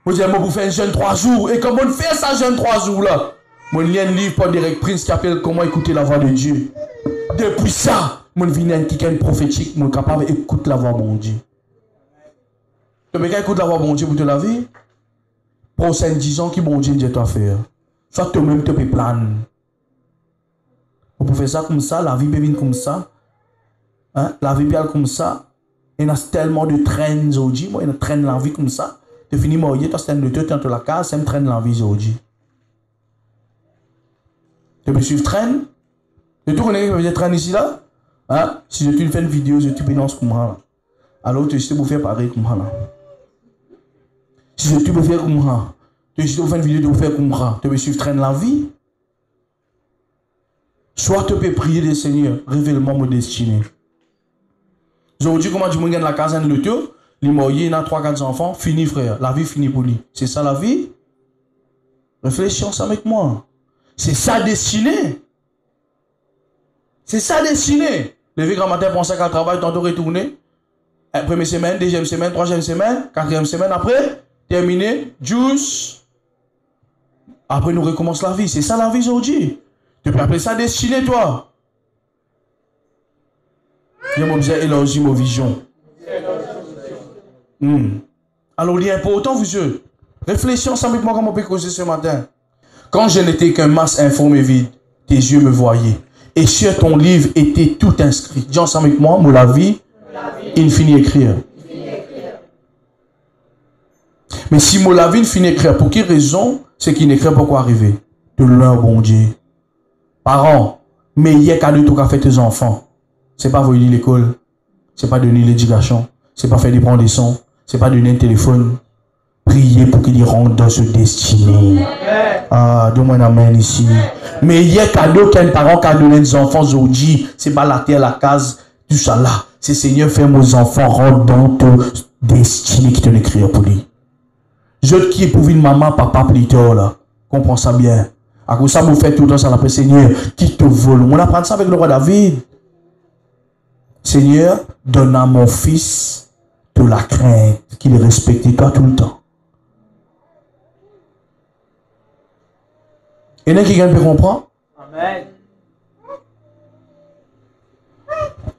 Moi, je dis, moi, vous faites un jeûne 3 jours. Et comment on fait ça, jeûne 3 jours là? Moi, il y a un livre par Derek Prince qui appelle Comment écouter la voix de Dieu. Depuis ça, moi, je viens qui est prophétique, moi, capable d'écouter la voix de mon Dieu. Tu peux écouter la voix de mon Dieu pour te laver? Pour 5-10 ans, qui bon Dieu dit à faire? Soit toi-même, tu peux planer. On peut faire ça comme ça, la vie peut venir comme ça. Hein? La vie peut aller comme ça. Il y a tellement de traînes aujourd'hui. Moi, il y a une traîne la vie comme ça. Tu finis mourir, tu as de te dans la case, ça me traîne la vie aujourd'hui. Tu peux suivre traîne? Tu connais qui traîne ici là? Hein? Si je te fais une vidéo, je te pénance comme ça. Alors tu sais vous faire pareil comme ça. Si je te peux faire comme ça, tu sais vous faire une vidéo, tu peux faire comme ça. Tu peux suivre traîne la vie? Soit tu peux prier le Seigneur, révèle-moi mon destinée. Aujourd'hui, comment tu me gagnes la caserne de tout? Limoyer, il a 3-4 enfants, fini frère. La vie finit pour lui. C'est ça la vie? Réfléchis ensemble avec moi. C'est ça destinée. C'est ça destinée. Lever grand matin, penser qu'à travail, tantôt retourner. Première semaine, deuxième semaine, troisième semaine, quatrième semaine, après, terminé, juice. Après, nous recommence la vie. C'est ça la vie aujourd'hui. Tu peux appeler ça destinée, toi. Je m'observe élargir ma vision. Alors, il est important, vous yeux. Réfléchis ensemble avec moi comment on peut causer ce matin. Quand je n'étais qu'un masse informé vide, tes yeux me voyaient. Et sur ton livre était tout inscrit. Dis ensemble avec moi, mon la vie, il finit écrire. Mais si mon la vie, il finit écrire, pour quelle raison? C'est qu'il n'écrit pas quoi arriver. De leur bon Dieu. Parents, mais il y a qu'à deux trucs à faire tes enfants. C'est pas venir l'école. C'est pas donner l'éducation. C'est pas faire des prendre des sons. C'est pas donner un téléphone. Priez pour qu'il y rentre dans ce destiné. Ah, donne-moi un amen ici. Mais il y a cadeau qu'un parent qui a donné des enfants aujourd'hui. C'est pas la terre, la case, tout ça là. C'est Seigneur, fais mes enfants rentrer dans ton destiné qui te l'écrit pour lui. Je qui est pour une maman, papa, plus tard là. Comprends ça bien. À cause ça, vous faites tout le temps ça l'appelle Seigneur, qui te vole. On apprend ça avec le roi David. Seigneur, donne à mon fils de la crainte, qu'il respecte toi tout le temps. Et là, quelqu'un peut comprendre? Amen.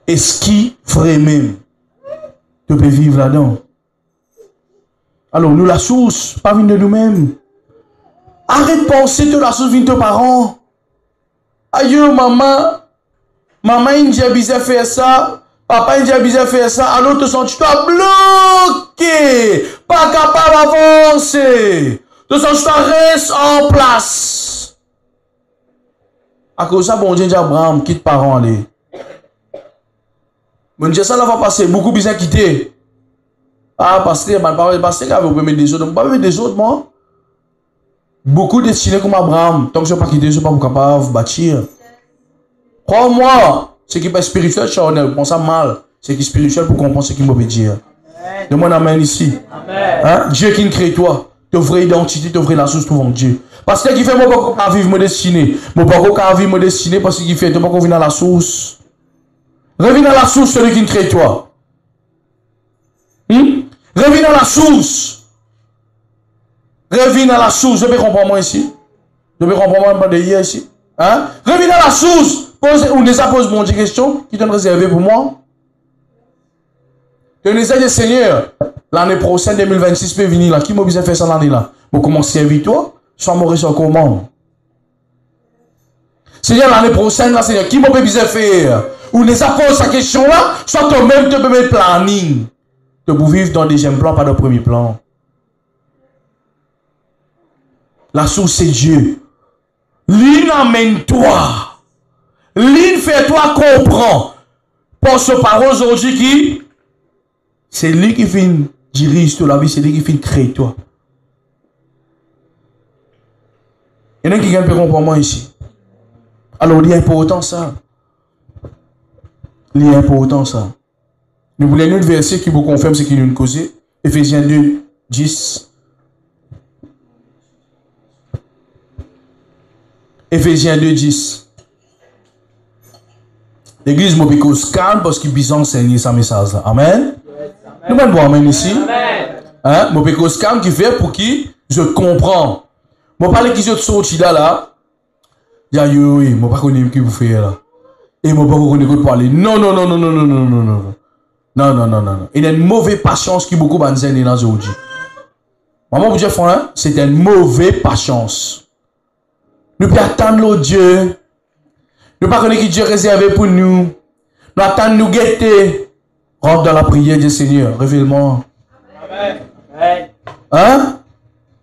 Est-ce qu'il ferait même tu peux vivre là-dedans? Alors, nous, la source, pas venir de nous-mêmes. Arrête de penser que la source vient de tes parents. Aïe, maman. Maman, il dit bizarre faire ça. Papa, il dit bizarre faire ça. Alors, te sens-tu-toi bloqué. Pas capable d'avancer. Te sens-tu-toi reste en place. À cause de ça, bon Dieu dit Abraham, quitte parents, allez. Bon Dieu, ça là va passer. Beaucoup bizarre quitter. Ah, pasteur, pasteur, il avait permis des autres. Je ne peux pas permettre des autres, moi. Beaucoup destinés comme Abraham. Tant que je ne peux pas quitter, je ne suis pas capable de bâtir. Crois-moi, ce qui est pas spirituel, je pense ça mal. Ce qui est spirituel pour comprendre ce qu'il m'a dire. Demande amen ici. Amen. Hein? Dieu qui crée toi. Ta vraie identité, ta vraie la source trouve en Dieu. Parce que qui fait mon pas vivre mon destinée. Mon pas vivre mon destinée parce qu'il fait, tu ne peux pas revenir à la source. Reviens à la source, celui qui crée toi. Reviens à la source. Reviens à la source. Je peux comprendre moi ici. Je peux comprendre moi de hier ici. Hein? Reviens à la source. Ou déjà pose mon Dieu question qui t'ont réservé pour moi. Je ne sais pas, Seigneur, l'année prochaine, 2026, peut venir là. Qui m'a besoin de faire ça l'année là? Pour commencer à servir toi, soit mourir sur comment? Seigneur, l'année prochaine là, Seigneur, qui m'a besoin de faire? Ou ne sais pas pose sa question là, soit toi-même tu peux mettre planning. De vous vivre dans le deuxième plan, pas dans le premier plan. La source, c'est Dieu. L'île emmène-toi. L'île fait-toi comprendre. Pour ce parole aujourd'hui qui, c'est lui qui fait dirige toute la vie, c'est lui qui fait créer toi. Il y en a qui peut comprendre moi ici. Alors, il est important ça. Il est important ça. Nous voulons un autre verset qui vous confirme ce qu'il nous causait. Ephésiens 2, 10. Ephésiens 2, 10. L'église m'a calme parce qu'il a enseigné sa message. Amen. Nous allons voir amen ici. Hein? M'a calme qui fait pour qui je comprends. Je parle qui je sorti là. Je dis oui, je ne pas connaître qui vous fait là. Et je ne pas connaître parler. Non. Non. Il y a une mauvaise patience qui beaucoup d'enseigner dans aujourd'hui. Maman, vous dites, c'est une mauvaise patience. Nous pouvons attendre le Dieu. Nous ne pouvons pas connaître qui Dieu réservé pour nous. Nous attendons nous guetter. Rentre dans la prière du Seigneur. Révèle-moi. Hein?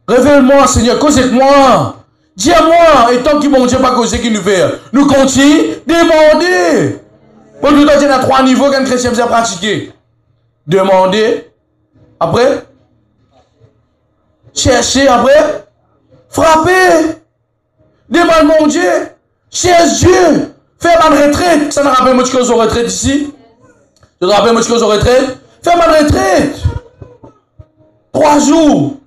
Révèle-moi, Seigneur. Cause avec moi. Dis-moi. Et tant que mon Dieu pas causé qui nous fait. Nous continuons. Demandez. Pour nous donner à 3 niveaux qu'un chrétien peut pratiquer. Demander. Après. Chercher. Après. Frapper. Demande mon Dieu. Cherche Dieu. Fais ma retraite. Ça me rappelle moi que je retraite ici. Je te rappelle moi que je retraite. Fais ma retraite. 3 jours.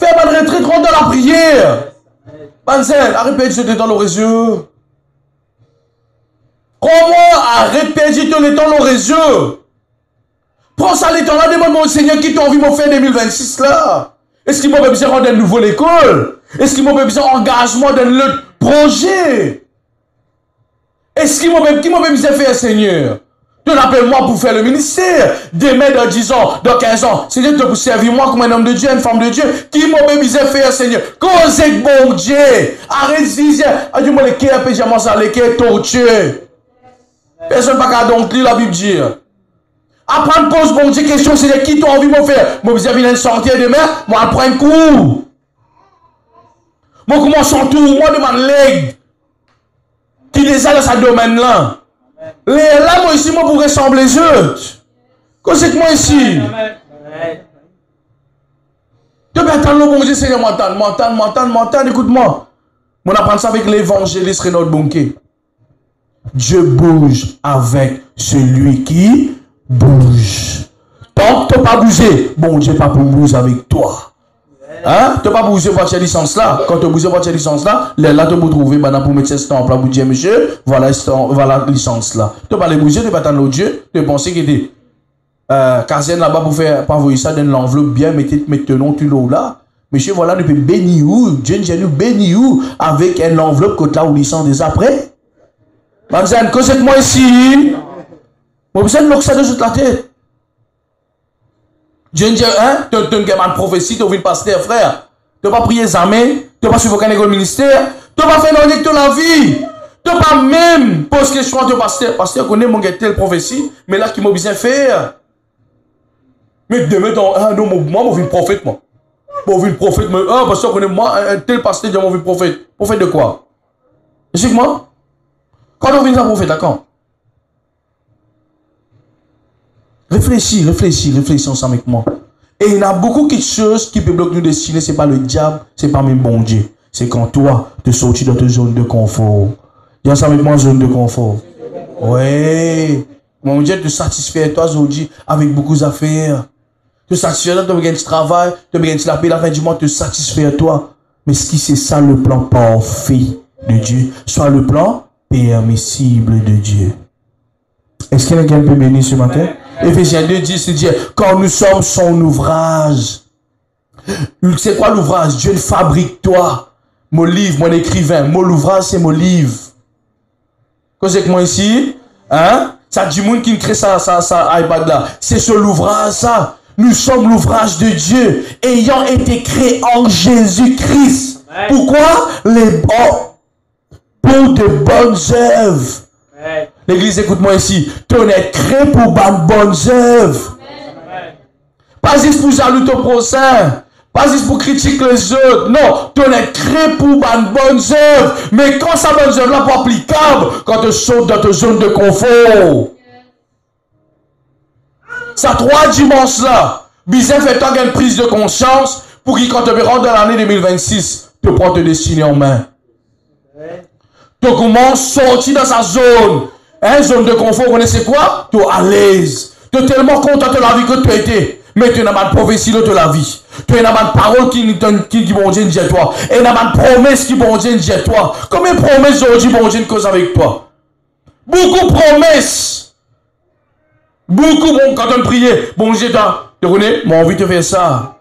Fais pas de retraite, rentre dans la prière. Banzel, arrête de jeter dans les yeux. Crois-moi, arrête de perdre le temps dans les yeux. Prends ça le temps là, demande-moi au Seigneur qui t'a envie de me faire 2026 là. Est-ce qu'il m'a besoin de rendre un nouveau l'école? Est-ce qu'il m'a besoin d'engagement dans le projet? Est-ce qu'il m'a besoin de faire Seigneur? Tu l'appelles moi pour faire le ministère. Demain, dans 10 ans, dans 15 ans, Seigneur, tu peux servir moi comme un homme de Dieu, une femme de Dieu. Qui m'a besoin de faire Seigneur? Cause bon Dieu. Arrête de dire, Dieu m'a le cœur, puis j'ai ça, le cœur tortueux. Personne n'a pas donc lire la Bible dire. Après, pose bon Dieu question, c'est qui t'a envie de me faire? Moi, vous avez sortir demain, moi, je prends un coup. Moi, commence en tour, moi, demande l'aigle. Qui déjà dans ce domaine-là. Là, moi, ici, moi, pour ressembler les autres. Qu'est-ce que moi, ici? Tu peux attendre le bon Dieu, Seigneur, m'entendre, écoute-moi. On apprend ça avec l'évangéliste Renaud Bonquet. Dieu bouge avec celui qui bouge. Tant que tu n'as pas bougé, bon Dieu pas pour bouger avec toi. Hein? Tu n'as pas bougé pour cette licence-là. Quand tu as bougé pour cette licence-là, là tu peux trouver pour mettre ce temps pour dire, monsieur, voilà la licence-là. Tu n'as pas les bouger, tu n'as pas attendre Dieu, tu penses qu'il était caserne là-bas pour faire, pour envoyer ça dans l'enveloppe bien, mettre nom, tu l'as là. Monsieur, voilà, nous peut bénir où? Dieu nous bénir où? Avec une enveloppe que tu as ou licence des après. Manzane, que c'est moi ici? Moi, besoin de ça de toute la tête. Dieu dit, hein? Tu as une prophétie, tu as vu pasteur, frère. Tu n'as pas prié jamais, tu n'as pas suivi aucun école ministère, tu n'as pas fait non de la vie. Tu n'as pas même posé question de pasteur. Pasteur connaît mon gars telle prophétie, mais là, qui m'a besoin de faire. Mais demain, non, moi, je suis prophète, moi. Moi, je suis prophète, mais, pasteur connaît moi, tel pasteur, je suis prophète. Prophète de quoi? Explique-moi. Quand on vient à prophète, d'accord? Réfléchis ensemble avec moi. Et il y a beaucoup de choses qui peuvent bloquer nos destinées. Ce n'est pas le diable, ce n'est pas même bon Dieu. C'est quand toi, tu sortis dans ta zone de confort. Dis ensemble avec moi, zone de confort. Oui. Mon Dieu te satisfait, toi, aujourd'hui, avec beaucoup d'affaires. Te satisfait, tu as besoin de travail, tu as besoin de la paix, la fin du mois, te satisfait, toi. Mais ce qui c'est ça le plan parfait de Dieu, soit le plan permissible de Dieu. Est-ce qu'il y a quelqu'un qui peut bénir ce matin? Éphésiens 2 dit, c'est dire, quand nous sommes son ouvrage. C'est quoi l'ouvrage? Dieu fabrique toi. Mon livre, mon écrivain. Mon ouvrage, c'est mon livre. Qu'est-ce que c'est que moi ici? Hein? Ça dit monde qui crée ça iPad là. C'est sur l'ouvrage, ça. Nous sommes l'ouvrage de Dieu, ayant été créés en Jésus-Christ. Pourquoi? Pour de bonnes œuvres. L'église, écoute-moi ici. Tu es créé pour de bonnes œuvres. Pas juste pour jaloux ton prochain. Pas juste pour critiquer les autres. Non, tu es créé pour de bonnes œuvres. Mais quand ça bonne œuvre là pas applicable, quand tu sautes dans ta zone de confort. Ça 3 dimanches là. Bizarre fait toi une prise de conscience pour que quand tu rentres dans l'année 2026, tu prends ta destinée en main. Tu commences à sortir dans sa zone. Hein, zone de confort, vous connaissez quoi? Tu es à l'aise. Tu es tellement content de la vie que tu as été. Mais tu n'as pas de prophétie de la vie. Tu n'as pas de parole qui vont dire à toi. Et tu n'as pas de promesses qui vont dire à toi. Combien de promesses aujourd'hui vont dire une cause avec toi? Beaucoup de promesses. Beaucoup, bon, quand on prie, bon, j'ai tu connais, moi, envie de faire ça.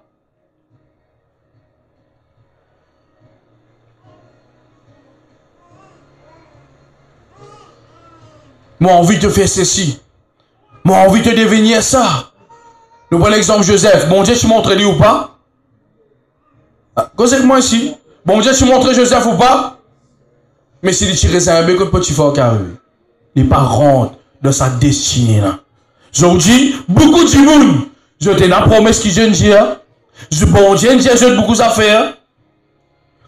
Moi, envie de faire ceci. Moi, envie de devenir ça. Nous prenons l'exemple Joseph. Bon Dieu, tu montres lui ou pas? Qu'est-ce que moi ici? Bon Dieu, tu montres Joseph ou pas? Mais s'il tire ça un peu, que petit fort carré. Il n'est pas rentre dans sa destinée là. Aujourd'hui, beaucoup de monde. Je t'ai la promesse qui je dis. Bon Dieu, j'ai beaucoup d'affaires.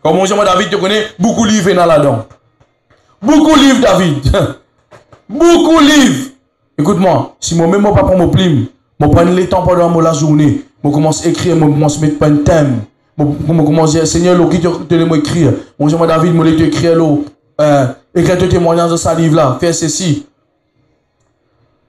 Comme mon Jean David te connaît, beaucoup de livres là-dedans. Beaucoup de livres, David. Beaucoup de livres. Écoute-moi, si moi-même, je ne prends pas mon plume, je prends le temps pendant la journée, je commence à écrire, je commence à mettre un thème. Je commence à dire, Seigneur, qui te laisse écrire. Mon Jean David, je vais écrire, écrire tes témoignages de ce livre-là. Fais ceci.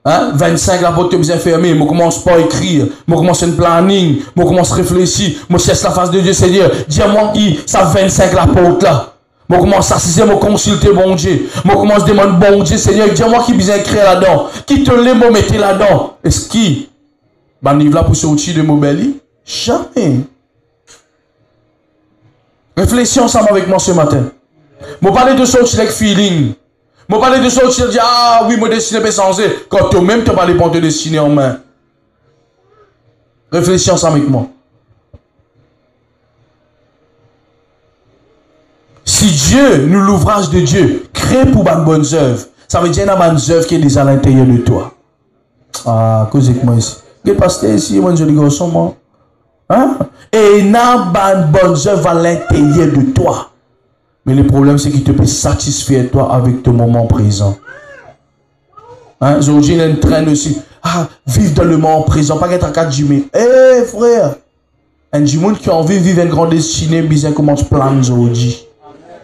Mon Jean David, je vais écrire, écrire tes témoignages de ce livre-là. Fais ceci. Mon Jean David, je vais écrire, écrire tes témoignages de ce livre-là. Fais ceci. Mon Jean David, je vais écrire, écrire tes témoignages de ce livre-là. Fais ceci. Hein? 25 la porte bien fermée, je commence pas à écrire, je commence un planning, je commence à réfléchir, je cherche la face de Dieu, Seigneur. Dis-moi qui, ça 25 la porte là. Je commence à assister, je consulter bon Dieu. Je commence à demander bon Dieu, Seigneur, dis-moi qui bien écrire là-dedans. Qui te l'a mettre là-dedans? Est-ce qui? Ben, livre là pour sortir de mon belly? Jamais. Réfléchis ensemble avec moi ce matin. Je parle de sortir avec feeling. Je parle de sortir et dire, ah oui, mon destiné est changé. Quand toi-même, tu parles pour te destiner en main. Réfléchis ensemble avec moi. Si Dieu, nous l'ouvrage de Dieu, crée pour une bonne œuvre, ça veut dire qu'il y a une bonne œuvre qui est déjà à l'intérieur de toi. Ah, cause avec moi ici. Il pasteur ici, mon joli garçon, moi. Hein? Et il y a une bonne œuvre à l'intérieur de toi. Mais le problème, c'est qu'il te peut satisfaire toi avec ton moment présent. Hein? Aujourd'hui, il y a une traîne aussi. Ah, vivre dans le moment présent, pas être à 4 juillet. Eh, frère, un monde qui a envie de vivre une grande destinée, bien commence plein aujourd'hui.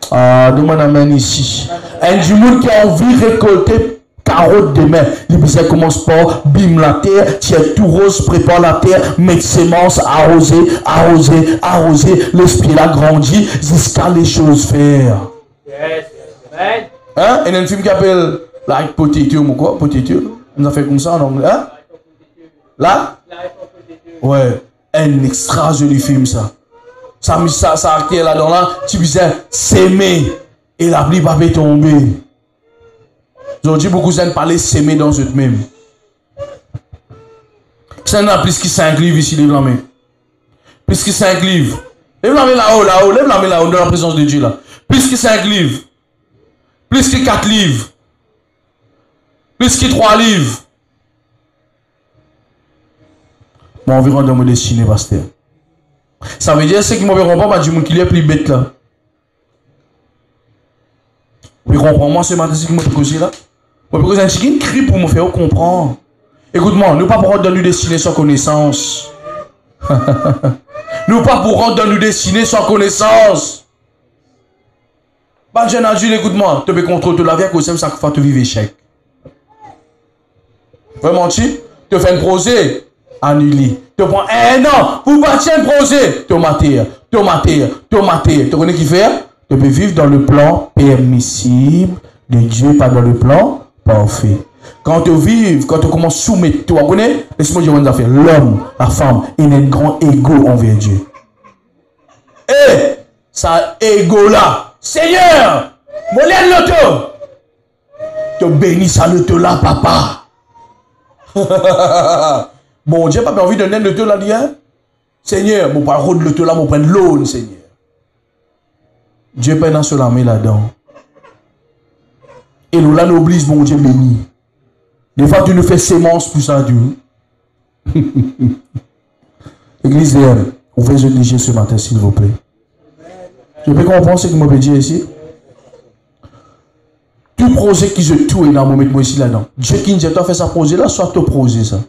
Ah, demande amen ici. Un monde qui a envie de récolter carottes demain. Les bisous commencent par bim la terre, tiens tout rose, prépare la terre, mettre semences, arroser, arroser, arroser. L'esprit a grandi jusqu'à les choses faire. Yes. Hein? Il y a un film qui s'appelle Like Potato, ou quoi? Potato? On a fait comme ça en anglais. Hein? Là? Ouais. Un extra joli film ça. Ça acté là-dedans là, tu disais s'aimer et la pluie va tomber. Aujourd'hui, beaucoup de gens parlent s'aimer dans eux-mêmes. C'est un plus qui 5 livres ici, lève la main. Plus qui 5 livres. Lève la main là-haut, là-haut, lève la main là-haut, dans la présence de Dieu là. Plus qui 5 livres. Plus qui 4 livres. Plus qui 3 livres. Mon environ de mon destiné, pasteur. Ça veut dire, c'est qui ne comprend pas, du monde qui est plus bête là. Vous comprenez moi ce matin, c'est qui m'a causé là? Moi, parce que j'ai un petit cri pour me faire comprendre. Écoute-moi, nous pas pour rendre dans nous destinées sans connaissance. Nous pas pour rendre dans nous destinées sans connaissance. Pas de jeune adulte, écoute-moi, tu peux contrôler la vie à cause de ça que tu vivre échec. Vraiment, tu fais un projet. Annulé. Tu prends un an pour bâtir un projet. Tu connais qui fait? Tu peux vivre dans le plan permissible de Dieu, pas dans le plan parfait. Quand tu vis, quand tu commences à soumettre, tu connais? Laisse-moi dire une affaire. L'homme, la femme, il a un grand ego envers Dieu. Et ça ego là, Seigneur, mon l'auto. Tu bénis ça l'auto là, papa. Bon Dieu, pas envie de donner le taux là, hein? Seigneur, mon parole de l'auto là, mon prendre l'eau, Seigneur. Dieu peine sur la main là-dedans. Et nous là, nous oblige, mon Dieu béni. Des fois, tu nous fais sémence pour ça, Dieu. Église d'Air, ouvrez les yeux ce matin, s'il vous plaît. Je peux comprendre ce que je peux dire ici. Tout projet qui se tue dans le moment ici là-dedans. Dieu qui nous a fait ça projet là, soit ton projet ça.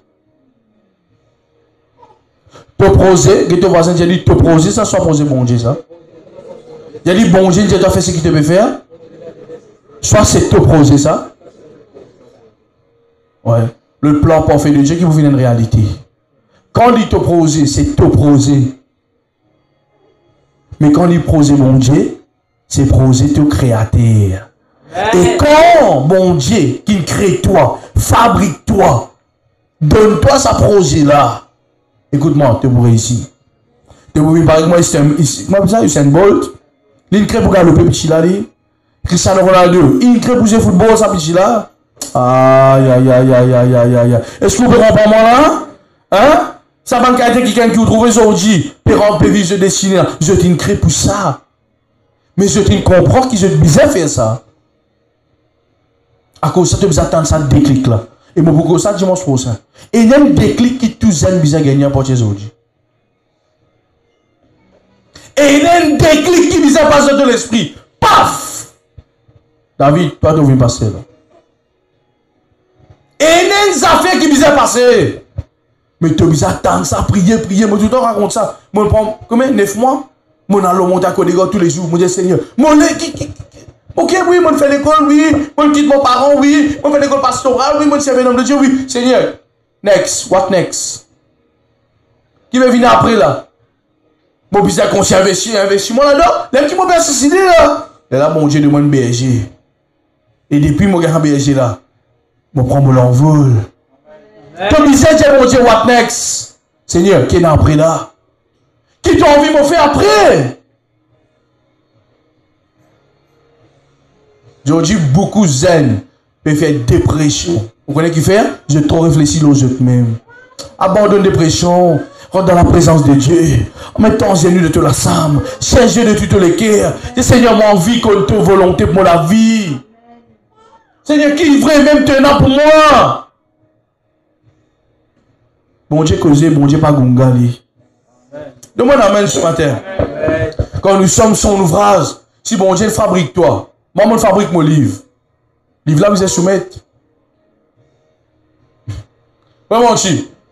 Ton projet, que ton voisin dit ton projet, ça soit projet bon Dieu ça. Il a dit bon Dieu, tu as fait ce qu'il te peut faire. Soit c'est ton projet ça. Ouais. Le plan parfait de Dieu qui vous vient une réalité. Quand on dit ton projet, c'est ton projet. Mais quand on dit projet bon Dieu, c'est projet ton créateur. Et quand bon Dieu qui crée toi, fabrique toi, donne-toi sa projet là. Écoute-moi, tu pourrais ici. Tu pourrais par exemple, moi, Usain Bolt, il crée pour galoper petit là, Cristiano Ronaldo, il crée pour jouer football, ça petit là. Aïe, aïe, aïe, aïe, aïe, aïe, aïe. Est-ce que vous pouvez comprendre moi là? Hein? Ça va être quelqu'un qui vous trouve aujourd'hui, pour vivre ce destiné là. Je t'ai créé pour ça. Mais je t'ai comprends qu'ils ont bizarre faire ça. À cause de ça, tu as besoin d'attendre ça déclic là. Et moi, beaucoup ça, dimanche prochain. Et il y a un déclic qui tous aiment bien gagner pour aujourd'hui. Et il y a un déclic qui vient passer de l'esprit. Paf! David, toi, tu viens passer là. Et il y a une affaire qui vient passer. Mais tu as besoin d'attendre ça, prier, prier. Moi, tout le temps, raconte ça. Moi, je prends combien? 9 mois? Moi, je monte à Côte tous les jours. Moi, je dis, Seigneur, Ok, oui, moi, je fais l'école, oui. Moi, je quitte mon parent, oui. Moi, je fais l'école pastorale, oui. Moi, je serve un homme de Dieu, oui. Seigneur, next, what next? Qui va venir après, là? Mon business conscient investi. Moi, là-dedans, l'homme qui m'a bien assassiné, là. Et là, mon Dieu demande berger. Et depuis, mon gars, berger, là, je prends mon envol. Ton business, mon Dieu, what next? Seigneur, qui est après, là? Qui t'a envie de me faire après? J'ai dit beaucoup zen peut faire dépression. Vous connaissez qui fait? Je trop réfléchi aux autres même. Abandonne dépression. Rentre dans la présence de Dieu. Mets ton genou de toute la same. Cherche Dieu de toutes les cœurs. Seigneur, moi envie qu'on te volonté pour la vie. Seigneur, qui est vrai même tenant pour moi? Bon Dieu causé, bon Dieu pas gongali. Demande amen ce matin. Quand nous sommes son ouvrage, si bon Dieu fabrique toi, moi je fabrique mon livre. Livre là, vous êtes soumettre. Vraiment,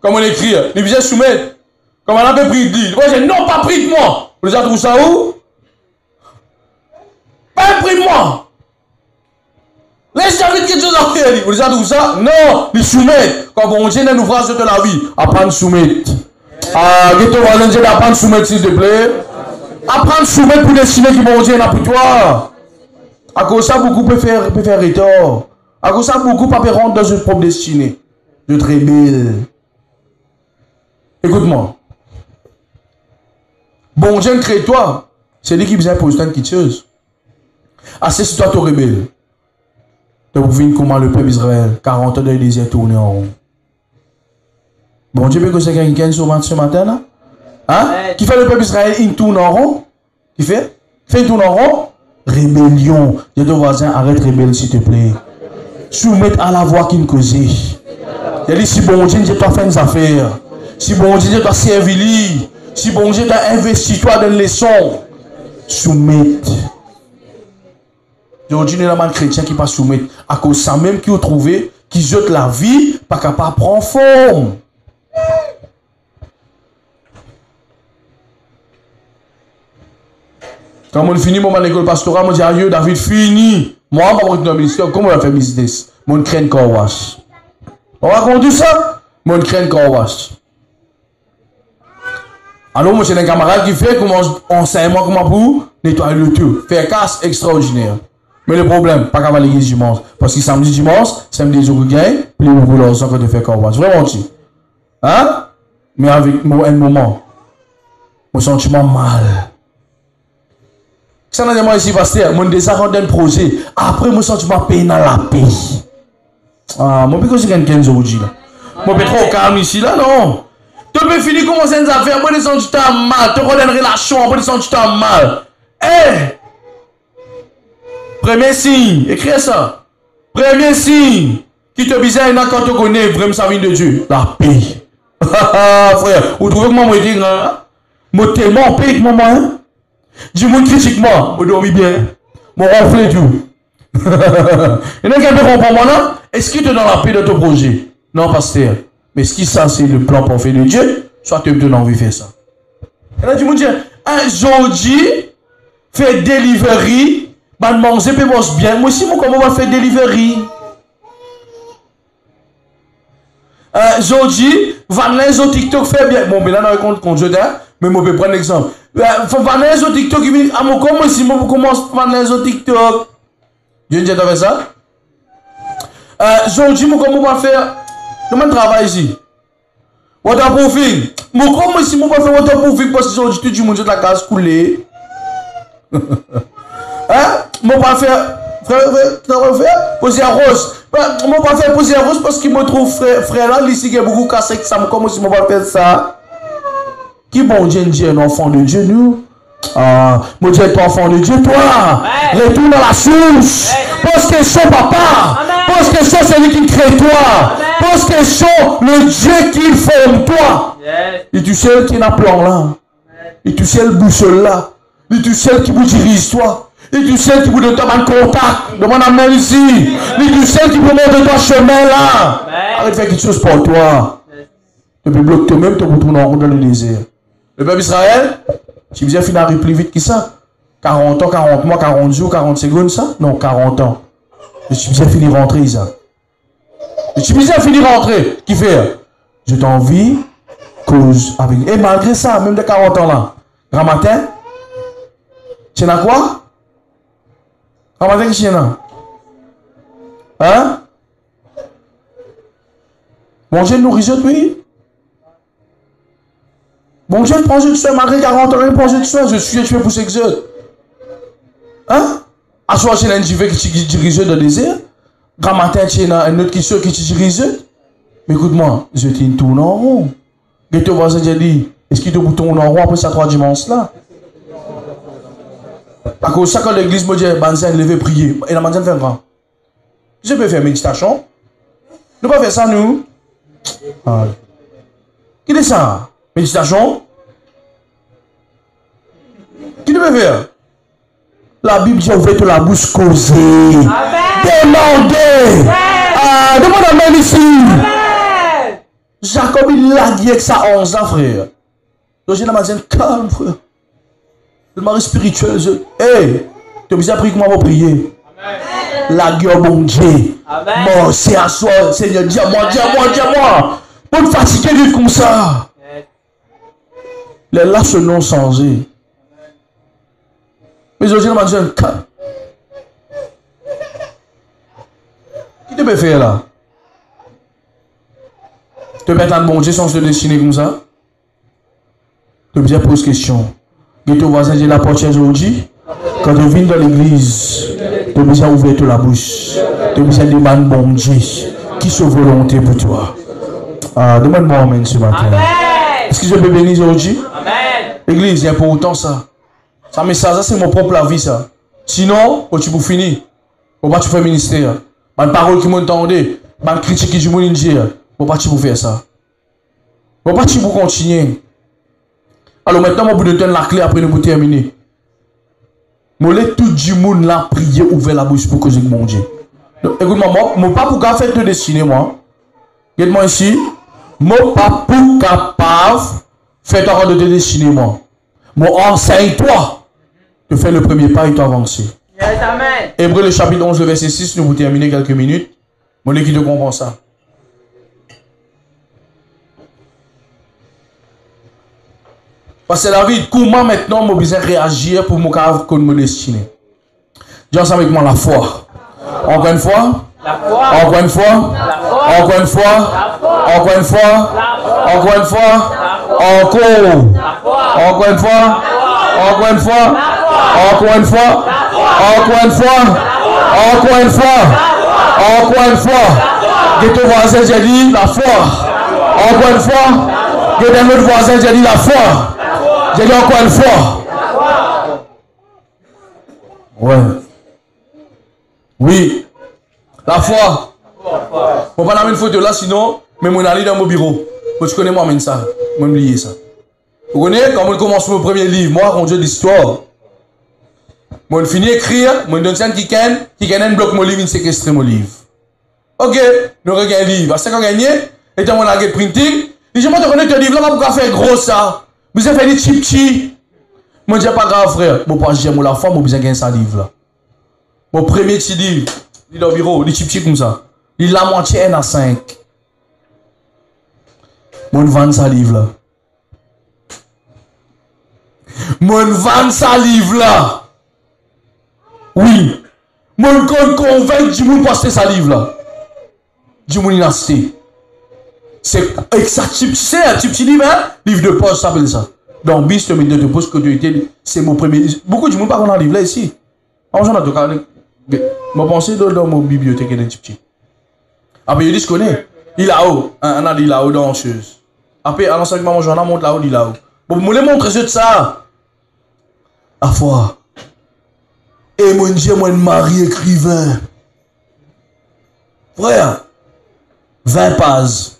comme on écrit, vous êtes soumettre. Comme on a pris de lui. Moi, j'ai non pas pris de moi. Vous avez trouvé ça où? Pas pris de moi. Laisse jamais quelque chose à faire. Vous avez trouvé ça? Non, ils soumettent. Quand on tient un ouvrage de la vie, apprendre à soumettre. Ah, que vas voisin apprendre à soumettre, s'il te plaît. Apprendre à soumettre pour destiner qui vont dire pour toi. À cause ça, beaucoup peuvent faire retard. À cause ça, beaucoup peuvent rentrer dans une propre destinée. De très belle. Écoute-moi. Bon Dieu crée toi. C'est lui qui vient pour une petite chose. Assez sur toi, tu rebelle. Tu vois comment le peuple Israël, 40 ans de désert tourné en rond. Bon Dieu peut que c'est quelqu'un ce matin là? Hein? Qui fait le peuple Israël, il tourne en rond? Qui fait? Fait une tourne en rond? Rébellion. Dis à ton voisin, arrête rébelle s'il te plaît. Soumettre à la voix qui nous cause. Il dit si bon Dieu, tu dois faire des affaires. Si bon Dieu, tu dois servir. Si bon Dieu, tu dois investir toi dans les leçons. Soumettre. Aujourd'hui, nous avons un chrétien qui ne pas soumettre. À cause de ça même qui a trouvé, qui jette la vie, pas capable de prendre forme. Quand on finit mon école pastorale, je dis adieu, David, fini. Moi, je vais dans le ministère. Comment on va faire business? Mon crâne car wash. On va conduire ça? Mon crâne car wash. Alors, moi, j'ai un camarade qui fait comment enseignement comment pour nettoyer le tout. Faire casse extraordinaire. Mais le problème, pas qu'à l'église dimanche. Parce que samedi, dimanche, samedi, je gagne, puis vous voulez aussi que de faire car wash. Vraiment, tu. Hein? Mais avec un moment, mon sentiment mal. Ça n'a pas ici, pasteur. Mon désir d'un projet. Après, mon sentiment paye dans la paix. Ah, mon péché, c'est quelqu'un aujourd'hui. Mon péché, trop calme ici, là, non. Tu peux finir commencer une affaire, moi, je sens que tu as mal. Tu as une relation, moi, je sens que tu as mal. Eh! Premier signe, écris ça. Premier signe qui te bizarre, quand tu connais vraiment sa vie de Dieu. La paix. Frère, vous trouvez que moi, je dis, moi, tellement paix que moi, hein? Dis-moi critiquement, je dormis bien. Mon ronfle tout. Il y en a qui comprend moi, non? Est-ce qu'il te donne la paix de ton projet? Non, pasteur. Mais est-ce que ça, c'est le plan parfait de Dieu? Soit tu me donnes envie de faire ça. Et là, dis-moi, aujourd'hui, faire delivery, manger, peut manger bien. Moi aussi, moi, comment on va faire delivery? Aujourd'hui, Vanessa au TikTok fait bien. Bon, mais là, on a compte je mais moi, je vais prendre l'exemple. Vanessa au TikTok, il dit, ah, moi, comment si moi, commence Vanessa au TikTok? Je viens de faire ça. Aujourd'hui, moi, comment on va faire? Comment travail ici? Waterproofing. Moi, comment si moi, on va faire waterproofing parce que aujourd'hui, tout le monde de la case coulée. Hein? Moi, on va faire. Frère, poser à rose. Moi, pas faire poser à rose parce qu'il me trouve frère là, ici, qui a beaucoup cassé que ça me commence, moi, pas faire ça. Qui bon Dieu dit un enfant de Dieu, nous? Ah, moi, Dieu est enfant de Dieu, toi. Retourne à la source. Pose question, papa. Pose question, celui qui crée toi. Pose question, le Dieu qui forme toi. Et tu sais qui n'a plan là. Et tu sais le boussole là. Et tu sais qui vous dirige toi. Et tu sais qui vous donne un contact. Demande à main ici. Et tu sais qui vous montre ton chemin là. Arrête de faire quelque chose pour toi. Tu peux bloquer toi-même, tu peux tourner en rond dans le désert. Le peuple Israël, si vous avez fini plus vite que ça. 40 ans, 40 mois, 40 jours, 40 secondes, ça? Non, 40 ans. Je suis bien fini rentrer, ça. Je suis bien fini rentrer. Qui fait? Je t'envie, cause avec. Et malgré ça, même de 40 ans là, grand matin, tu n'as quoi? Grand matin, tu n'as? Hein? Bon Dieu nourrit, oui. Bon Dieu prend de soin, malgré 40 ans, il prend de soin. Je suis tué pour s'exercer. Hein? À soi, c'est un individu qui dirige dans le désert. Grand matin, tu as un autre qui dirige. Mais écoute-moi, je t'ai tourné en rond. Et ton voisin t'a dit, est-ce qu'il te tourne en rond après ça 3 dimanches là? À cause de ça, quand l'église me dit, Banzan, levez prier. Et la Banzan fait un grand. Je peux faire méditation. Nous ne pouvons pas faire ça, nous. Ah. Qui est ça? Méditation? Qui peut faire? La Bible dit, ouvrez la bouche, causer. Demandez. Ah, demande à même ici. Amen. Jacob, il a dit que ça 11 ans, frère. Donc, j'ai dit, calme, frère. Le mari spirituel, hey, tu as besoin de prier comment on va prier. La gueule, bon Dieu. Bon, c'est à soi, Seigneur, dis-moi. Pour me fatiguer de comme ça. Les là se non changé. Mais aujourd'hui, on m'a dit un cas. Qui te peut faire là? Tu peux être bon Dieu sans se dessiner comme ça? Tu peux bien poser question. Et ton voisin dit la portière aujourd'hui. Quand tu viens dans l'église, tu as besoin d'ouvrir la bouche. Tu as besoin de demander bon Dieu qui se volonté pour toi. Ah, demande-moi amen ce matin. Est-ce que je peux bénir aujourd'hui? Amen. L'église, il y a pour autant ça. Ça, mais ça c'est mon propre avis, ça. Sinon, tu peux finir. Faut pas tu faire ministère. Une parole qui m'entendait, une critique qui m'ont dit, faut pas tu peux faire ça. Faut pas tu peux continuer. Alors maintenant, au bout de temps, la clé après nous pour terminer. Moi, tout le monde là prier, ouvrir la bouche pour que je mon Dieu. Écoute-moi, moi, pas pour faire te dessiner, moi. Regarde-moi ici. Moi, pas pour capable faire de te dessiner, moi. Moi, enseigne-toi de faire le premier pas et t'avancer. Yes, amen. Hébreux, le chapitre 11, le verset 6, nous vous terminer quelques minutes. Mon équipe te comprend ça. Parce que la vie, comment maintenant je besoin réagir pour me destiner? Dis ensemble avec moi la foi. Encore une fois. Encore une fois. Encore une fois. Encore une fois. Encore une fois. Encore. Encore une fois. Encore une fois. Encore une fois. Encore une fois. Encore une fois. Encore une fois. Que ton voisin, j'ai dit la foi. Encore une fois. Que ton autre voisin, j'ai dit la foi. J'ai dit encore une fois. Ouais. Oui. La foi. On va pas une photo là, sinon, mais mon aller dans mon bureau. Tu connais moi, même ça. Moi, oublier ça. Vous connaissez, quand on commence mon premier livre, moi, quand je dis l'histoire, moi, je finis d'écrire, moi, je donne ça qui gagne bloc mon livre, il séquestre mon livre. Ok, nous regardons un livre. À 5 ans gagné, et dans mon agent printing, et je me dis, te livre là, pourquoi faire gros ça? Vous avez fait des chip-chip. Moi, je dis pas grave, frère. Moi, pas j'aime la femme, moi, besoin de gagner ça livre là. Mon premier petit livre, il est dans le bureau, des chip-chip comme ça. Il la moitié 1 à 5. Moi, je vends ça livre là. Moi, je vends ça livre là. Oui. Moi, je convainc du monde pour acheter ça livre là. Du monde, il a acheté. C'est exact, c'est un petit livre, hein? Livre de poche, ça s'appelle ça. Donc, bis, de poche que tu étais, c'est mon premier. Beaucoup de monde pas qu'on a livre là ici. Alors, j'en ai tout cas. Je pense dans mon bibliothèque, il y a un petit. Après, il dit, je connais. Il est là-haut. On a dit là-haut dans la chose. Après, à l'enseignement, mon journal monte là-haut, il est là-haut. Bon, je vais montrer ça. À fois. Et mon Dieu, moi, mari écrivain. Frère, 20 pages.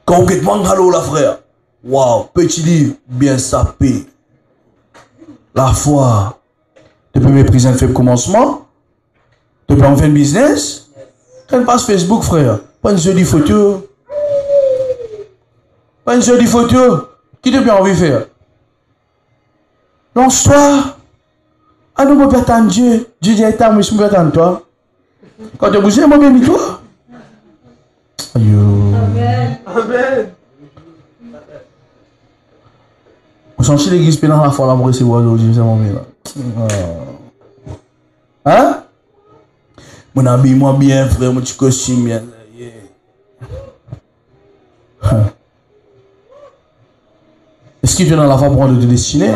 Complètement galop, la frère. Waouh, petit livre, bien sapé. La foi. Tu peux mépriser un faible commencement. Tu peux en faire un business. Quand tu passes Facebook, frère, pas une jolie photo. Pas une jolie photo. Qui te peut envie de faire? Lance-toi. Ah non, je peux attendre Dieu. Dieu dit, attends, mais je peux attendre toi. Quand tu bouges, moi, bien, toi. Amen. Amen. On change l'église pendant la foi là pour recevoir aujourd'hui, c'est mon bien là. Hein? Mon habille moi bien, frère, mon petit costume bien. Est-ce que tu es dans la foi pour te destiner?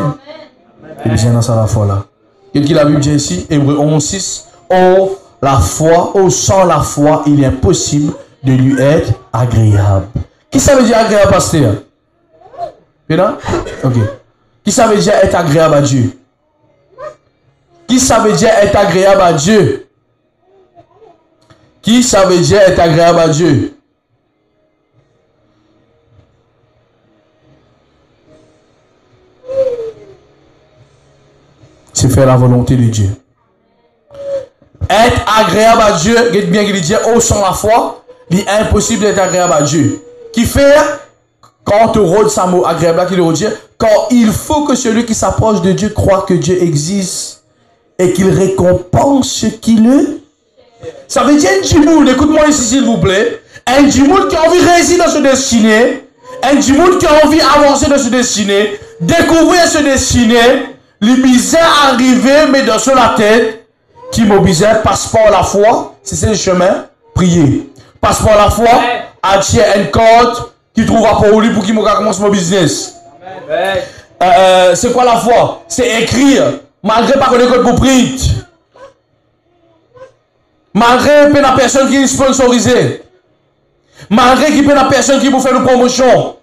Et bien dans ça la foi là. Qu'est-ce que la Bible dit ici? Hébreux 11:6. Oh, la foi, oh, sans la foi, il est impossible de lui être agréable. Qui ça veut dire agréable, pasteur? Bien? Ok. Qui ça veut dire être agréable à Dieu? Qui ça veut dire être agréable à Dieu? Qui ça veut dire être agréable à Dieu? C'est faire la volonté de Dieu. Être agréable à Dieu, regarde bien qu'il dit, oh, sans la foi, il est impossible d'être agréable à Dieu. Qui fait, quand on te rôde ça mot agréable, qui le dire, quand il faut que celui qui s'approche de Dieu croit que Dieu existe et qu'il récompense ce qui le. Ça veut dire un djimoun, écoute-moi ici s'il vous plaît, un djimoun qui a envie de réussir dans ce destiné, un djimoun qui a envie d'avancer dans ce destiné, découvrir ce destiné, les misères arriver, mais dans la tête, qui mobilise, passe par la foi, c'est le chemin, prier. Passe par la foi, attirer une corde qui trouvera pour lui pour qu'il commence mon business. C'est quoi la foi? C'est écrire, malgré pas qu'on écoute pour prier. Malgré qu'il y a personne qui est sponsorisée. Malgré qu'il y a personne qui vous fait une promotion.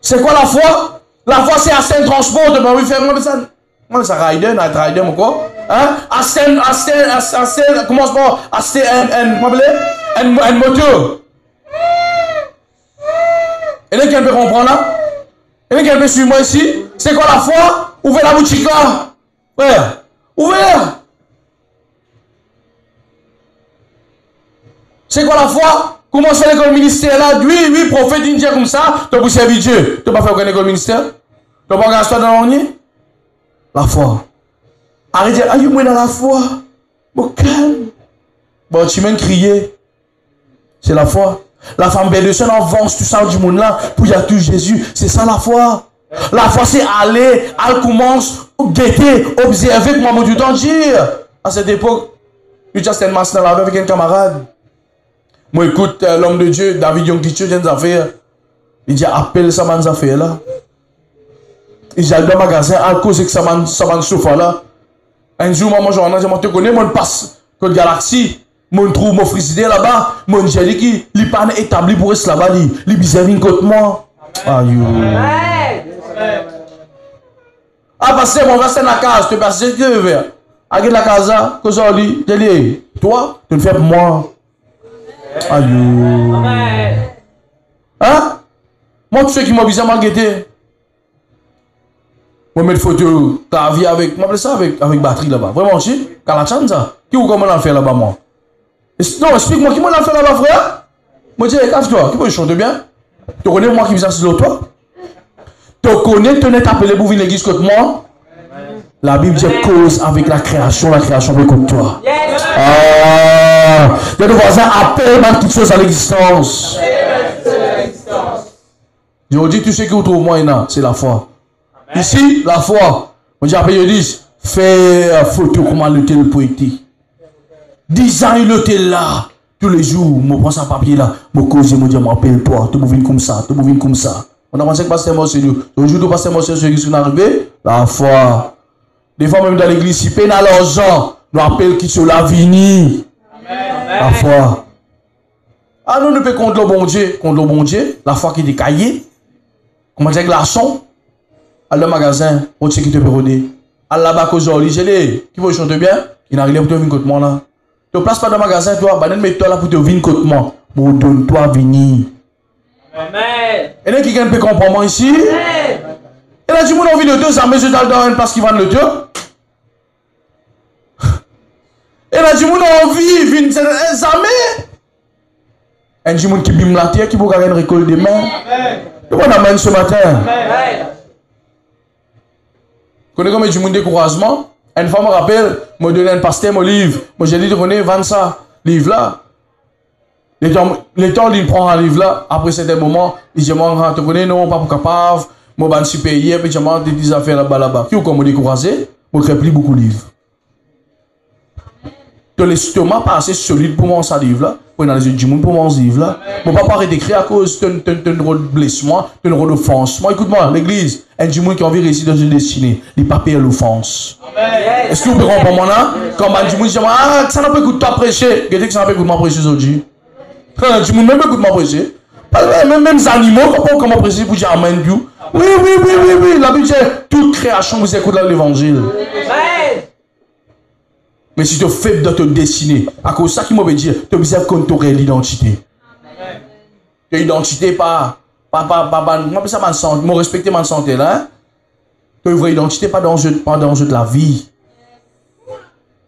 C'est quoi la foi? La foi, c'est assez de transport. De oui, faire moi ça. Moi, ça rider, rider, mon quoi? Hein? Comment c'est un moteur. Et là, quelqu'un peut comprendre là? Et là, quelqu'un peut suivre moi ici? C'est quoi la foi? Ouvrez la boutique là. Ouais. Ouvert. C'est quoi la foi? Comment c'est l'école ministère là? Oui, prophète indien comme ça, tu peux servir Dieu. Tu peux pas faire aucun école ministère? Tu peux pas rester dans l'ornier? La foi. Arrêtez, aïe, moi dans la foi. Bon, calme. Bon, tu m'as crié. C'est la foi. La femme belle de son avance tout ça du monde là pour y a tout Jésus. C'est ça la foi. La foi, c'est aller, elle commence, guetter, observer, comment du temps dire. À cette époque, je suis masse dans la vie avec un camarade. Moi, écoute, l'homme de Dieu, David Yonkicho, j'ai des affaires. Il dit, appelle ça, man, affaires là. Il dit, dans le magasin, à cause que ça man sofa là. Un jour, moi, je te connais, moi, je passe, que Galaxy, moi, je trouve mon frigidaire là-bas, moi, je dis qu'il n'est pas établi pour rester là-bas, il est bizarre, contre moi. Aïe. Ah, parce que mon reste dans la case, tu passes, tu veux faire. Avec la case, que ça dit, toi, tu le fais pour moi. Aïe. Hein? Moi, tous ceux qui m'ont bizarre, m'a guetté. Moi, mettre photo, ta vie avec, moi, ça avec batterie là-bas. Vraiment, tu sais, quand la chance, ça. Qui ou comment on fait là-bas, moi? Non, explique-moi, qui m'a fait là-bas, frère? Moi, je dis, casse-toi, qui peut chanter bien? Tu connais moi qui vis sur toi? Tu connais, tu n'es appelé pour venir l'église contre moi? La Bible dit cause avec la création veut contre toi. Les voisins appellent même toutes choses à l'existence. Je vous dis, tout ce que vous trouvez moi, c'est la foi. Ici, la foi. On dit, après, je dis, fais photo comment l'hôtel poétique. 10 ans, l'hôtel là. Tous les jours, je prends ce papier là, je cause, je dis, m'appelle toi, tu me comme ça, tu me comme ça. On a pensé que pasteur Mosé, le jour où pasteur Mosé, ce qui est arrivé, la foi. Des fois, même dans l'église, si peine à l'argent, nous appelle qui sur la vini. La foi. Ah, nous ne pouvons contre le bon Dieu, la foi qui est décaillée. Comment dire, glaçon. À le magasin, on sait qui te peut roder. À la bas aujourd'hui, j'ai les, qui veut chanter bien, il n'arrive pas à venir contre moi là. Tu ne places pas dans le magasin, toi, bah, mets-toi là pour te venir contre moi. Bon, donne-toi venir. Amen. Et là, quelqu'un peut comprendre moi ici? Amen. Et là, tu m'as envie de deux, ça met dans une place qui vendent le deux. Et là, tu m'as envie, vine, jamais. Et tu m'as qui bim la terre, qui peut gagner une récolte demain. Tu m'as amène ce matin. Amen. Connais comme du monde découragement? Une fois, me rappelle, me donne un pasteur, mon livre. Moi, j'ai dit, René, vends ça, livre là. Le temps, il prend un livre là. Après certains moments, il dit, moi, tu connais, non, pas pour capable. Moi, je suis payé, puis je m'en des affaires là-bas. Qui ou comme me décourager? Moi, je plus beaucoup de livres. Tu l'estomac pas assez solide pour manger ce livre-là. Pour dans les yeux du monde pour manger ce livre-là. Mon papa arrête d'écrire à cause d'un blessement, d'un rôle d'offensement. Écoute-moi, l'église, un du monde qui a envie de réussir dans une destinée, il pas payer l'offense. Est-ce que vous pouvez comprendre moi? Quand un du monde dit, ah, ça n'a pas écouté toi prêcher. Regardez que ça n'a pas écouté moi prêcher aujourd'hui. Un du monde même écoute moi prêcher. Même les animaux, comment prêcher pour dire amen. Oui. La Bible dit, toute création vous écoute l'évangile. Mais si tu es faible dans ta destinée, à cause de ça qui m'a dit, tu observes qu'on t'aurait l'identité. Tu identité pas, moi ça m'a santé, moi respecter ma santé là. Tu as une vraie identité pas dans le jeu de la vie.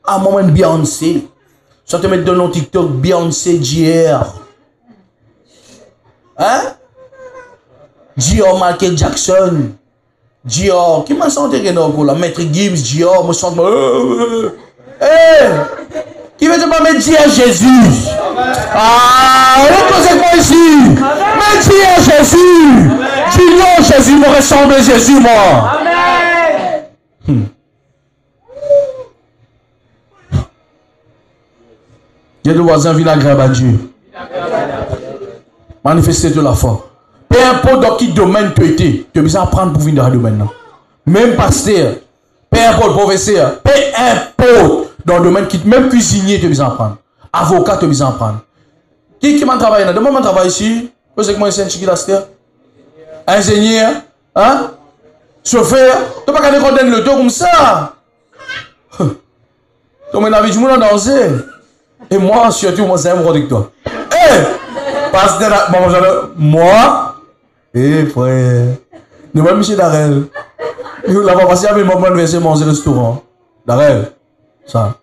À un moment Beyoncé, ça te met dans le TikTok Beyoncé Dior. Hein? Dior Michael Jackson. Dior, qui m'a santé pour la Maître Gibbs, Dior, me sens qui veut pas me dire Jésus? Ah, reposez-moi ici. Me dire Jésus. Dis non, Jésus me ressemble à Jésus, moi. Amen. Il y a des voisins qui agréables à Dieu. Manifester de la foi. Peu importe dans quel domaine tu étais, tu as besoin d'apprendre pour venir dans le domaine. Même pasteur, peu importe professeur, peu importe. Dans le domaine qui, même cuisinier, tu as besoin d'apprendre. Avocat, tu as besoin d'apprendre. Qui m'a travaillé là? Demain, je travaille ici. Vous savez comment c'est un chiquit ingénieur, hein? Chauffeur. Tu n'as pas qu'à condamner le taux comme ça. Tu m'as dit, je m'en danser. Et moi, surtout, moi, c'est un producteur. Pasteur, moi, frère. Nous sommes Michel Darel. Nous l'avons passé avec mon verser manger au restaurant. Darel. Ça.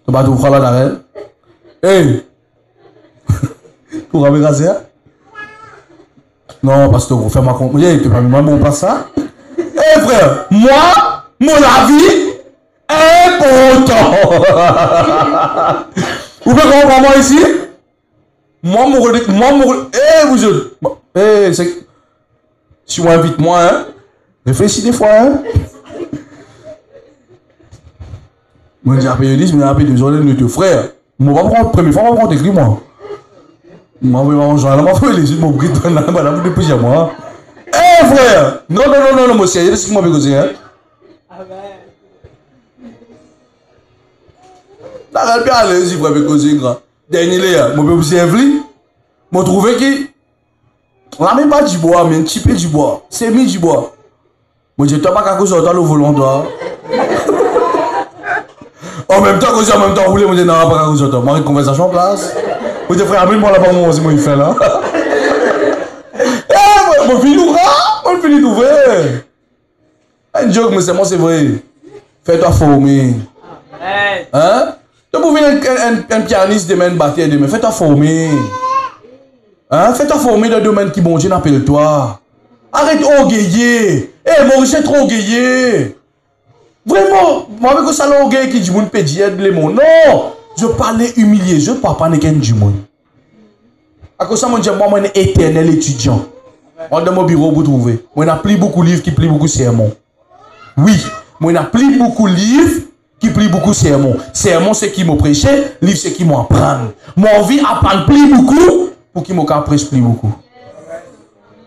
Tu vas tout faire là, Darel. Pour ramener raser? Non, pasteur, fais ma compte. Tu peux pas me passer ça? Frère, moi, mon avis est important. Vous pouvez comprendre moi ici? Moi, vous autres. Si on invite moi, hein, réfléchis des fois, hein. Moi, j'ai appelé 10, mais j'ai appelé 2 journées de notre frère. Moi, je vais prendre la première fois, je vais prendre écrit, moi. Moi, je vais prendre les yeux, je vais prendre les yeux, moi. Frère! Non, moi, c'est ce que moi, je vais causer, hein. T'as bien allé, si vous avez causé, grand. Dernier, moi, je vais vous servir. Je trouve que. On n'a même pas du bois, mais un petit peu du bois. C'est mis du bois. Moi, je ne sais pas qu'à cause de le volontaire. En même temps, en même temps, vous voulez me dire, non, pas qu'à cause de toi. Moi, une conversation en place. Vous dites, frère, amène-moi là-bas, moi, c'est moi, il fait là. Mon fils d'ouvrir. Mon fils d'ouvrir. Un joke, mais c'est moi, c'est vrai. Fais-toi former. Hein? Tu peux venir un pianiste demain, batteur demain. Fais-toi former. Hein? Fais-toi former dans le domaine qui bon Dieu n'appelle toi. Arrête orgueiller. Maurice est trop orgueillé. Vraiment, moi avec ça l'orgueil qui dit mon pédiatre les mots. Non, je parlais humilié, je ne parle pas de du monde. À cause de ça, moi, je suis un éternel étudiant. On est dans mon bureau pour trouver. Moi, je plie beaucoup de livres qui plient beaucoup de sermons. Oui, moi, je plie beaucoup de livres qui plient beaucoup de sermons. Sermon, c'est qui m'a prêché, livre, c'est qui m'a apprendre. Mon envie apprendre plie beaucoup pour qui m'a prêché plie beaucoup.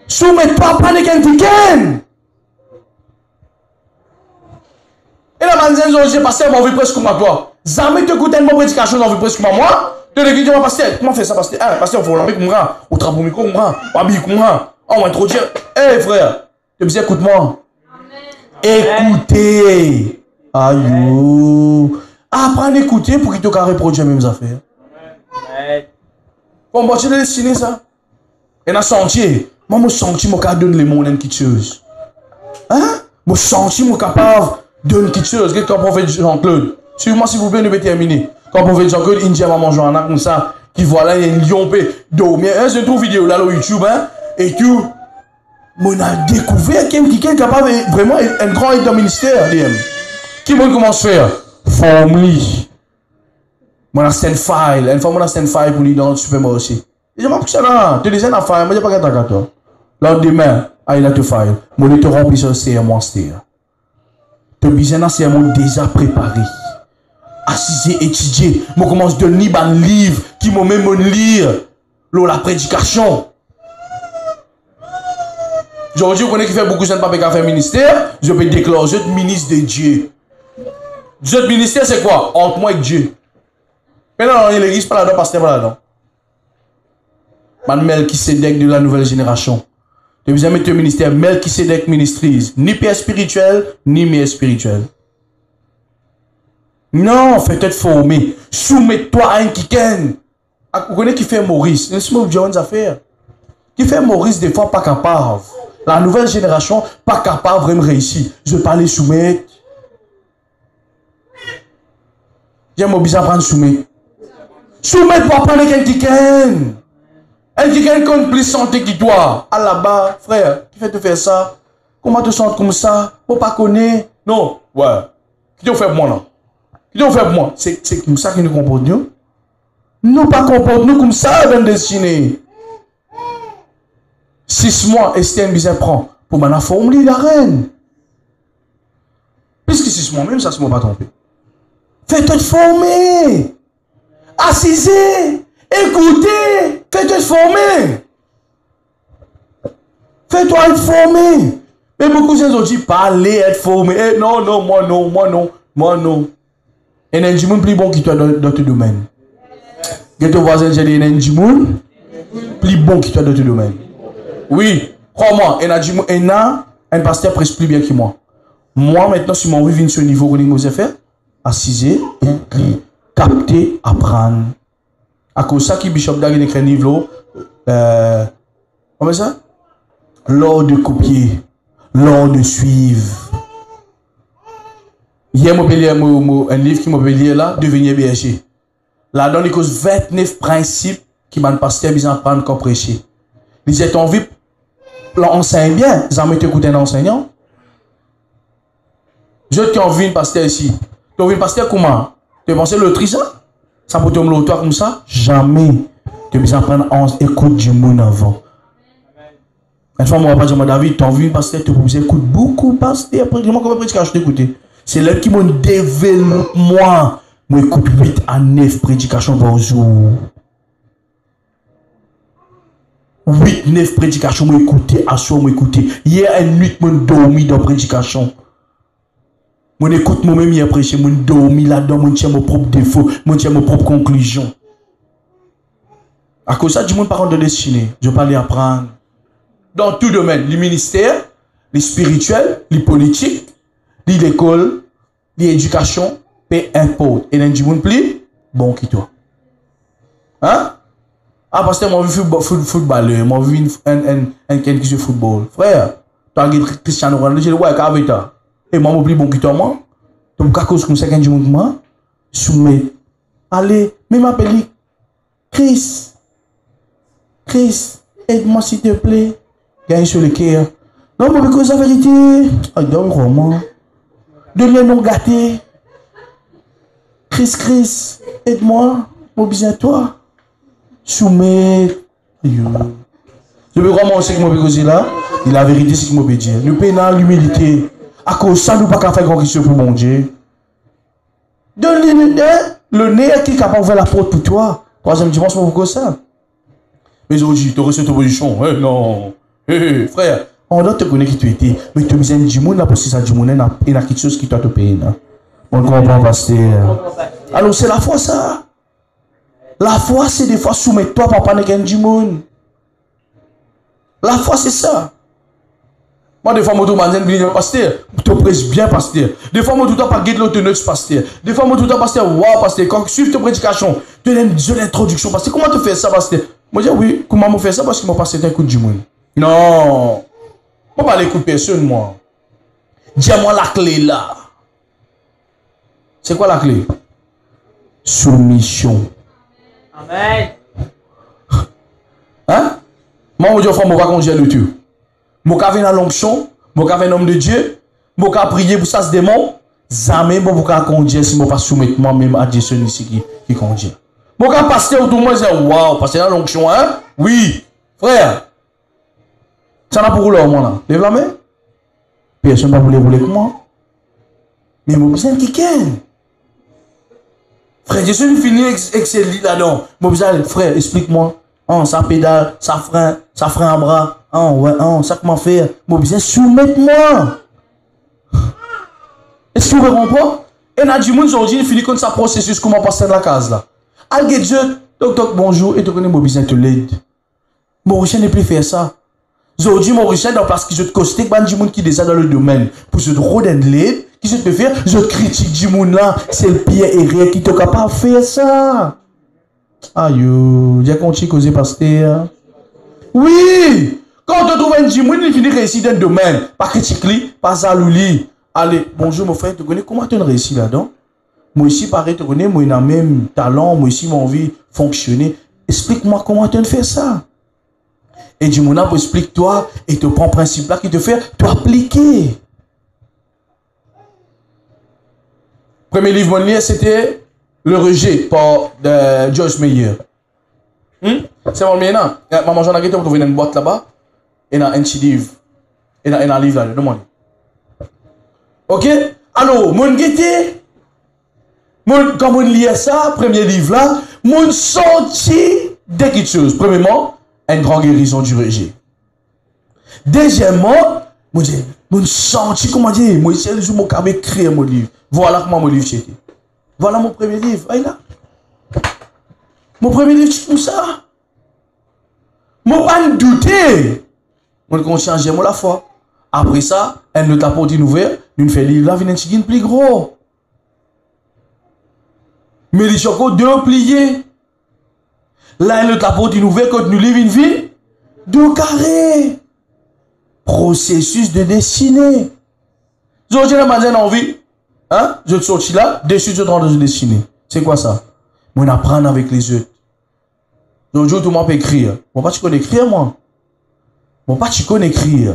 Soumets-toi pas de quelqu'un. Et la manzane, j'ai passé mon vie presque comme toi. Jamais te coûte une prédication dans vie presque comme moi. Tu te dis, pasteur, comment faire ça, pasteur? Pasteur, il faut l'enlever comme moi. Au travail, micro comme moi. Au habillé comme moi. On va introduire. Frère, tu me dis, écoute-moi. Écoutez. Aïe. Apprends à écouter pour qu'il te reproduise les mêmes affaires. Bon, moi, tu l'as destiné ça. Et dans le sentier, moi, je sens que je donne les mots qui chose. Hein? Je sens que je suis capable de donner quelque chose. Quand le prophète Jean-Claude, suivez-moi s'il vous plaît, nous vais terminer. Quand le prophète Jean-Claude, il dit à maman Johanna comme ça, qui voilà, il y a un lion dormir. C'est une vidéo là, sur YouTube, hein? Et tout. on a découvert quelqu'un capable vraiment un grand aide dans le ministère. Qui m'a commencé à faire? Forme-lui. Mon a stand file. Une fois, mon a stand file pour lui dans le supermarché. Et je m'en pris ça là. Tu disais, la file, moi, je n'ai pas qu'à toi. Lendemain, il a te file. Mon te rempli sur CM1 stéa. Tu as besoin d'un CM1 déjà préparé. Assis et étudier. Je commence à donner un livre qui m'a même lire. La prédication. Aujourd'hui, vous connaissez qui fait beaucoup de gens pas faire ministère. Je peux déclarer, je suis ministre de Dieu. Dieu de ministère, c'est quoi? Entre moi et Dieu. Mais non, il n'existe pas là-dedans, pasteur pas là-dedans. Man Melchisedec de la nouvelle génération. Tu vous mettre le ministère Melchisedec Ministries. Ni père spirituel, ni mère spirituel. Non, fais-toi former. Soumets-toi à un kiken. Vous connaissez qui fait Maurice? Laisse-moi vous dire une affaire. Qui fait Maurice des fois pas capable. La nouvelle génération pas capable vraiment réussir. Je parlais soumettre. J'aime bien prendre soumettre. Soumettre pour apprendre quelqu'un qui gagne. Un qui gagne compte plus santé que toi. À là-bas, frère, qui fait te faire ça? Comment te sens comme ça? Faut pas connaître. Non, ouais. Qui te fait pour moi, non? Qui te fait pour moi? C'est comme ça que nous comportons. Nous pas comportons comme ça dans le destiné. 6 mois, Esther Bizet prend pour m'en former la reine. Puisque 6 mois, même ça, c'est moi pas trompé. Fais-toi former. Assisez. Écoutez. Fais-toi former. Fais-toi être formé. Mais beaucoup de gens ont dit, parler, être formé. Eh, non, non, moi non, moi non, moi non. Et un monde plus bon que toi dans ton domaine. Et ton voisin, j'ai dit, un plus bon que toi dans ton domaine. Oui, crois-moi, il y a un pasteur presque plus bien que moi. Moi, maintenant, si mon vie vient sur le niveau que je faire, assiser, écrire, capter, apprendre. À cause de ça, qui Bishop Dag écrit un livre, comment ça? L'art de copier, l'art de suivre. Hier, je lire un livre qui m'a lire là, devenir berger. Là-dedans, il y a 29 principes qui m'ont pasteur besoin d'apprendre comme prêcher. Il disait, ton vie, l'enseigne bien, ils ont écouté un enseignant. Je qui en vie pasteur ici. Tu as vu pasteur comment? Tu as pensé le tri ça? Ça peut te me toi comme ça? Jamais. Tu as besoin d'apprendre à écouter du monde avant. Une fois, moi, je dis, David, tu as vu pasteur, tu as écouter beaucoup pasteur. Après, comment prédication t'écouter? C'est là qui m'ont développé moi. Moi, écoute 8 à 9 prédications par jour. 8-9 prédications, moi écouter, à soi, moi écouter. Hier, une nuit, moi dormi dans la prédication. Moi écoute moi-même, hier prêché, moi dormi là-dedans, moi tiens mon propre défaut, moi tiens mon propre conclusion. À cause de ça, du monde par contre de destiné, je parle apprendre. Dans tout domaine, les ministères, les spirituels, les politiques, l'école, l'éducation, peu importe. Et dans du monde plus, bon qui toi. Hein? Ah, parce que moi, je suis footballeur, moi, je suis un qui joue football. Frère, tu as dit Cristiano Ronaldo, je dis, ouais, qu'avec toi. Et moi, je suis bon qui toi, moi. Donc, à cause de ça, quand je me dis, soumet. Allez, même m'appelle Chris. Chris, aide-moi s'il te plaît. Gagne sur le cœur. Non, mais parce que la vérité, ah, donc, comment? De liens non gâtés. Chris, aide-moi, mon besoin de toi. Soumet. Je veux vraiment aussi que moi peux là. Et la vérité, c'est que moi peux dire. Nous payons l'humilité. À cause de ça, nous ne pouvons pas faire grand question pour mon Dieu. Donne-le le nez qui est capable de faire la porte pour toi. Troisième dimanche, c'est pour ça. Mais aujourd'hui, tu as reçu ton position. Non. Frère, on doit te connaître qui tu étais. Mais tu as besoin du monde, parce que ça du monde, il y a quelque chose qui doit te payer. On comprend, pasteur. Alors, c'est la foi, ça. La foi, c'est des fois soumettre-toi pour pas du monde. La foi, c'est ça. Moi, des fois, je me dis, pasteur, tu prêches bien, pasteur. Des fois, je ne pas guider l'autonomie, pasteur. Des fois, je ne pas pasteur, wow, pasteur, quand tu suis ta prédication, tu donnes une introduction, pasteur. Comment tu fais ça, pasteur? Moi, je dis, oui, comment je fais ça? Parce que je passé un coup du monde. Non. Je ne vais pas l'écouter personne, moi. Dis-moi la clé là. C'est quoi la clé? Soumission. Amen. Hein? Moi, je dis, je ne vais pas congéler le tout. Moka vient à l'onction, moka vient homme de Dieu, moka prier pour ça ce démon, jamais bon moka conduire si moi pas soumettre moi-même à Dieu celui ici qui conduit. Moka pasteur tout le monde dit waouh, pasteur à l'onction hein? Oui, frère. Ça n'a pas pour l'homme là. Lève la main. Personne n'a pas voulu rouler comme moi. Mais moi besoin qui ken. Frère, je suis fini avec ce lit là-dedans. Moi besoin frère, explique-moi. Oh, ça pédale, ça frein à bras. Oh, ouais, oh, ça comment faire? Moi besoin soumettre-moi. Est-ce que vous comprenez? Et on a du monde aujourd'hui, il finit comme ça processus, comment passer dans la case là. Algue Dieu, toc bonjour, et tu connais mon besoin de l'aide. Mauricien n'est plus faire ça. Aujourd'hui, Mauricien, dans parce que je te constate, il y a du monde qui est déjà dans le domaine. Pour ce droit de l'aide, qui se te faire, je critique du monde là, c'est le pire et rien qui te capable de faire ça. Aïe, j'ai continué à causer pasteur. Oui! Quand on trouve un du monde, il finit réussir dans le domaine. Pas critiquer, pas zalouli. Allez, bonjour mon frère, tu connais comment tu as réussi là-dedans? Moi ici, pareil, tu connais, moi, j'ai le même talent, moi ici, j'ai envie de fonctionner. Explique-moi comment tu fais ça. Et du monde explique-toi et te prend le principe là qui te fait t'appliquer. Premier livre, mon livre, c'était Le rejet par Joyce Meyer. C'est mon maintenant. Maman, j'en ai gâté pour trouver une boîte là-bas. Et il y a un petit livre. Et il y a un livre là, demande. Ok? Alors, mon gâté, quand on lit ça, premier livre là, mon senti de quelque chose. Premièrement, une grande guérison du rejet. Deuxièmement, mon senti, comment dire, moi, c'est le jour où je écrire mon livre. Voilà comment mon livre c'était. Voilà mon premier livre. Aïe là. Mon premier livre, c'est comme ça. Moi, pas douter. Mon conscience, j'aime la foi. Après ça, elle nous apporte une nouvelle, nous fait livre là, vient un plus gros. Mais les chocos deux pliés. Là, elle nous apporte une nouvelle, quand nous livre une vie, deux carrés. Processus de dessiner. Aujourd'hui, la matin, envie. Hein? Je te sortis là, dessus, je te rends de dessiner. C'est quoi ça? Moi, on apprend avec les yeux. Aujourd'hui, tout le monde peut écrire. Moi, pas tu connais écrire, moi. Moi, pas tu connais écrire.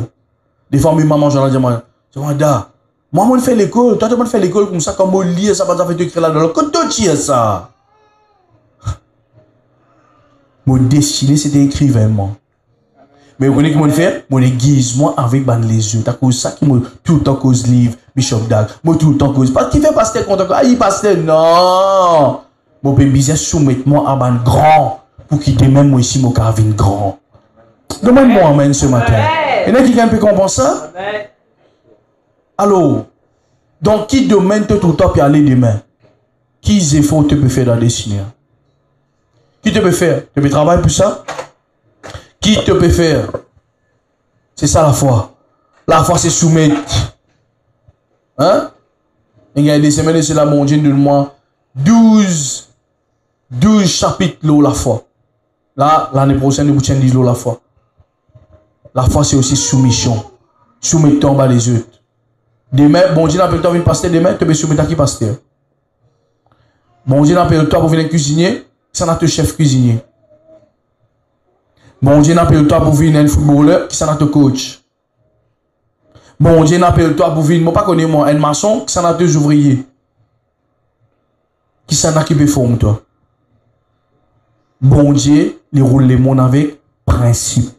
Des fois, mes mamans, j'en ai dit, moi, on fait l'école. Toi, tu fais l'école comme ça, comme on lit, ça va te faire écrire là-dedans. Quand tu as ça? Mon destiné, c'était écrivain, moi. Mais vous connaissez comment faire? Mon aiguise, moi, avec les yeux. T'as cause ça qui m'a tout le temps cause livre, Bishop Dag. Moi, tout le temps cause. Pas qui fait pasteur contre quoi? Ah, il pasteur. Non! Mon père bizarre soumettre moi à ban grand. Pour quitter même moi ici, mon carvin grand. Demande-moi, amen, ce matin. Et là, quelqu'un peut comprendre ça? Alors, dans qui domaine te tout le temps puis aller demain? Qui efforts te peut faire dans le destinée? Qui te peut faire? Tu peux travailler pour ça? Qui te peut faire? C'est ça la foi. La foi, c'est soumettre. Hein? Il y a des semaines, c'est la mon Dieu de moi. 12 chapitres de la foi. Là, l'année prochaine, nous tiens 10 la foi. La foi, c'est aussi soumission. Soumettre en bas les yeux. Demain, bon Dieu n'appelle toi venir pasteur. Demain, tu peux soumettre à qui pasteur? Bon Dieu n'appelle toi pour venir cuisiner. Ça n'a te chef cuisinier. Bon Dieu n'appelle toi pour venir un footballeur. Qui ça n'a te coach? Bon Dieu n'appelle toi pour venir, moi pas connais moi, un maçon. Qui ça n'a te ouvriers? Qui ça n'a qui peut former toi? Bon Dieu, il roule les mondes avec principe.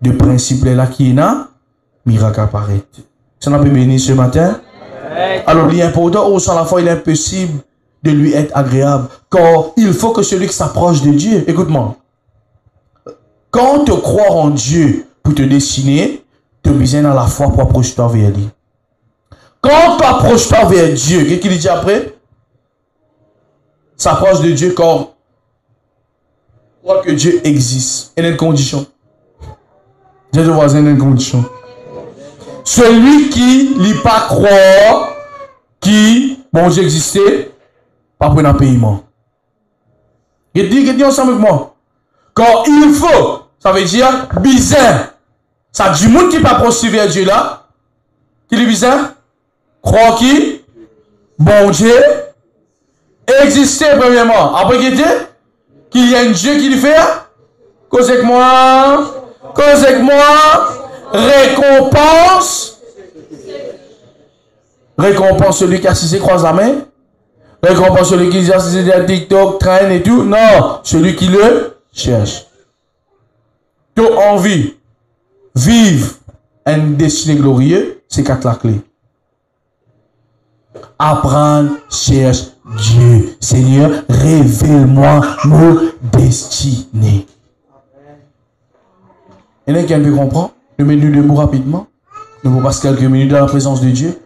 De principe là qui est là, miracle apparaît. Ça n'a pas béni ce matin. Alors, l'important, au sein de la foi, il est impossible de lui être agréable. Car il faut que celui qui s'approche de Dieu, écoute-moi, quand tu crois en Dieu pour te destiner, tu as besoin dans la foi pour approcher-toi vers lui. Quand tu approches-toi vers Dieu, qu'est-ce qu'il dit après? S'approche de Dieu car crois que Dieu existe. Il y a une condition. Dieu te voisin, il y a une condition. Celui qui n'est pas croire qui, bon Dieu existait, pas pour un paiement. Il dit ensemble avec moi. Quand il faut, ça veut dire bizarre. Ça du monde qui ne peut pas vers Dieu là. Qui est bizarre? Croire qui? Bon Dieu existait premièrement. Après qu'il y a un Dieu qui le fait. Cause avec moi. Cause avec moi. récompense. Récompense celui qui a assisté, croise la main. Récompense celui qui a assisté à TikTok, traîne et tout. Non, celui qui le cherche. Toute envie, vivre un destin glorieux, c'est 4 la clé. Apprendre, cherche Dieu. Seigneur, révèle-moi nos destinées. Il y en a qui a pu comprendre. Nous mettons debout rapidement. Nous allons passer quelques minutes dans la présence de Dieu.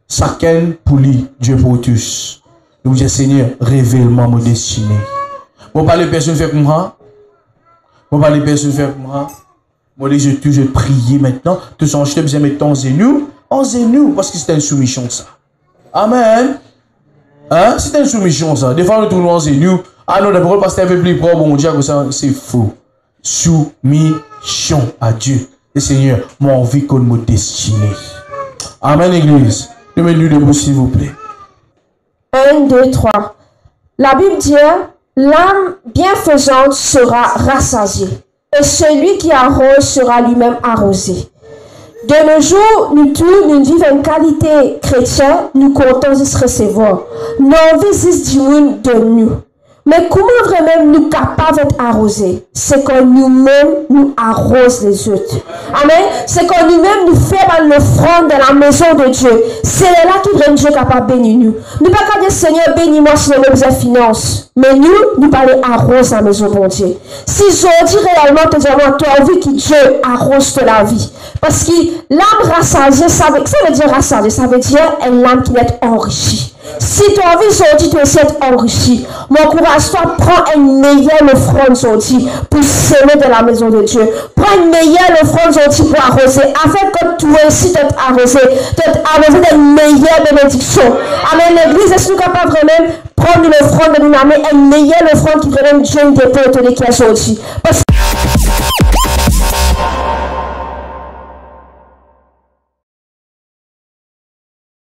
Chacun pour lui, Dieu pour tous. Nous disons, Seigneur, révèle-moi mon destiné. Moi, pas les personnes faire pour moi. Moi, pas les personnes faire pour moi. Moi, je prie maintenant. Tout ça, je te besoin de mettre en zénou, parce que c'est une soumission, ça. Amen. Hein? C'est une soumission, ça. Des fois, nous tournons en zénou. Ah non, d'abord, parce que c'est un peu plus propre, on dit que ça, c'est faux. Soumission à Dieu. Et Seigneur, moi, envie qu'on me destine. Amen, Église. Mettez-nous debout, s'il vous plaît. 1, 2, 3. La Bible dit, l'âme bienfaisante sera rassasiée, et celui qui arrose sera lui-même arrosé. De nos jours, nous tous, nous vivons une qualité chrétienne, nous comptons de se recevoir. Nous vivons de nous. Mais comment vraiment nous capables d'être arrosés? C'est quand nous-mêmes nous arrosons les autres. Amen. C'est quand nous-mêmes nous faisons l'offrande dans la maison de Dieu. C'est là qui rend Dieu capable de bénir nous. Nous pas qu'à dire Seigneur, bénis-moi si nous avons finances. Mais nous parlons arrose la maison de Dieu. Si je dis réellement, tu as envie que Dieu arrose de la vie. Parce que l'âme rassasiée, ça veut dire rassasiée, ça veut dire une âme qui est enrichie. Si tu as envie aujourd'hui de s'être enrichi, m'encourage-toi, prends une meilleure offrande aujourd'hui pour semer de la maison de Dieu. Prends une meilleure offrande aujourd'hui pour arroser, afin que toi aussi t'être arrosé d'une meilleure bénédiction. Amen. L'église, est-ce que nous sommes capables vraiment prendre une offrande de nous amener une meilleure offrande qui vraiment Dieu nous dépose de l'église aujourd'hui?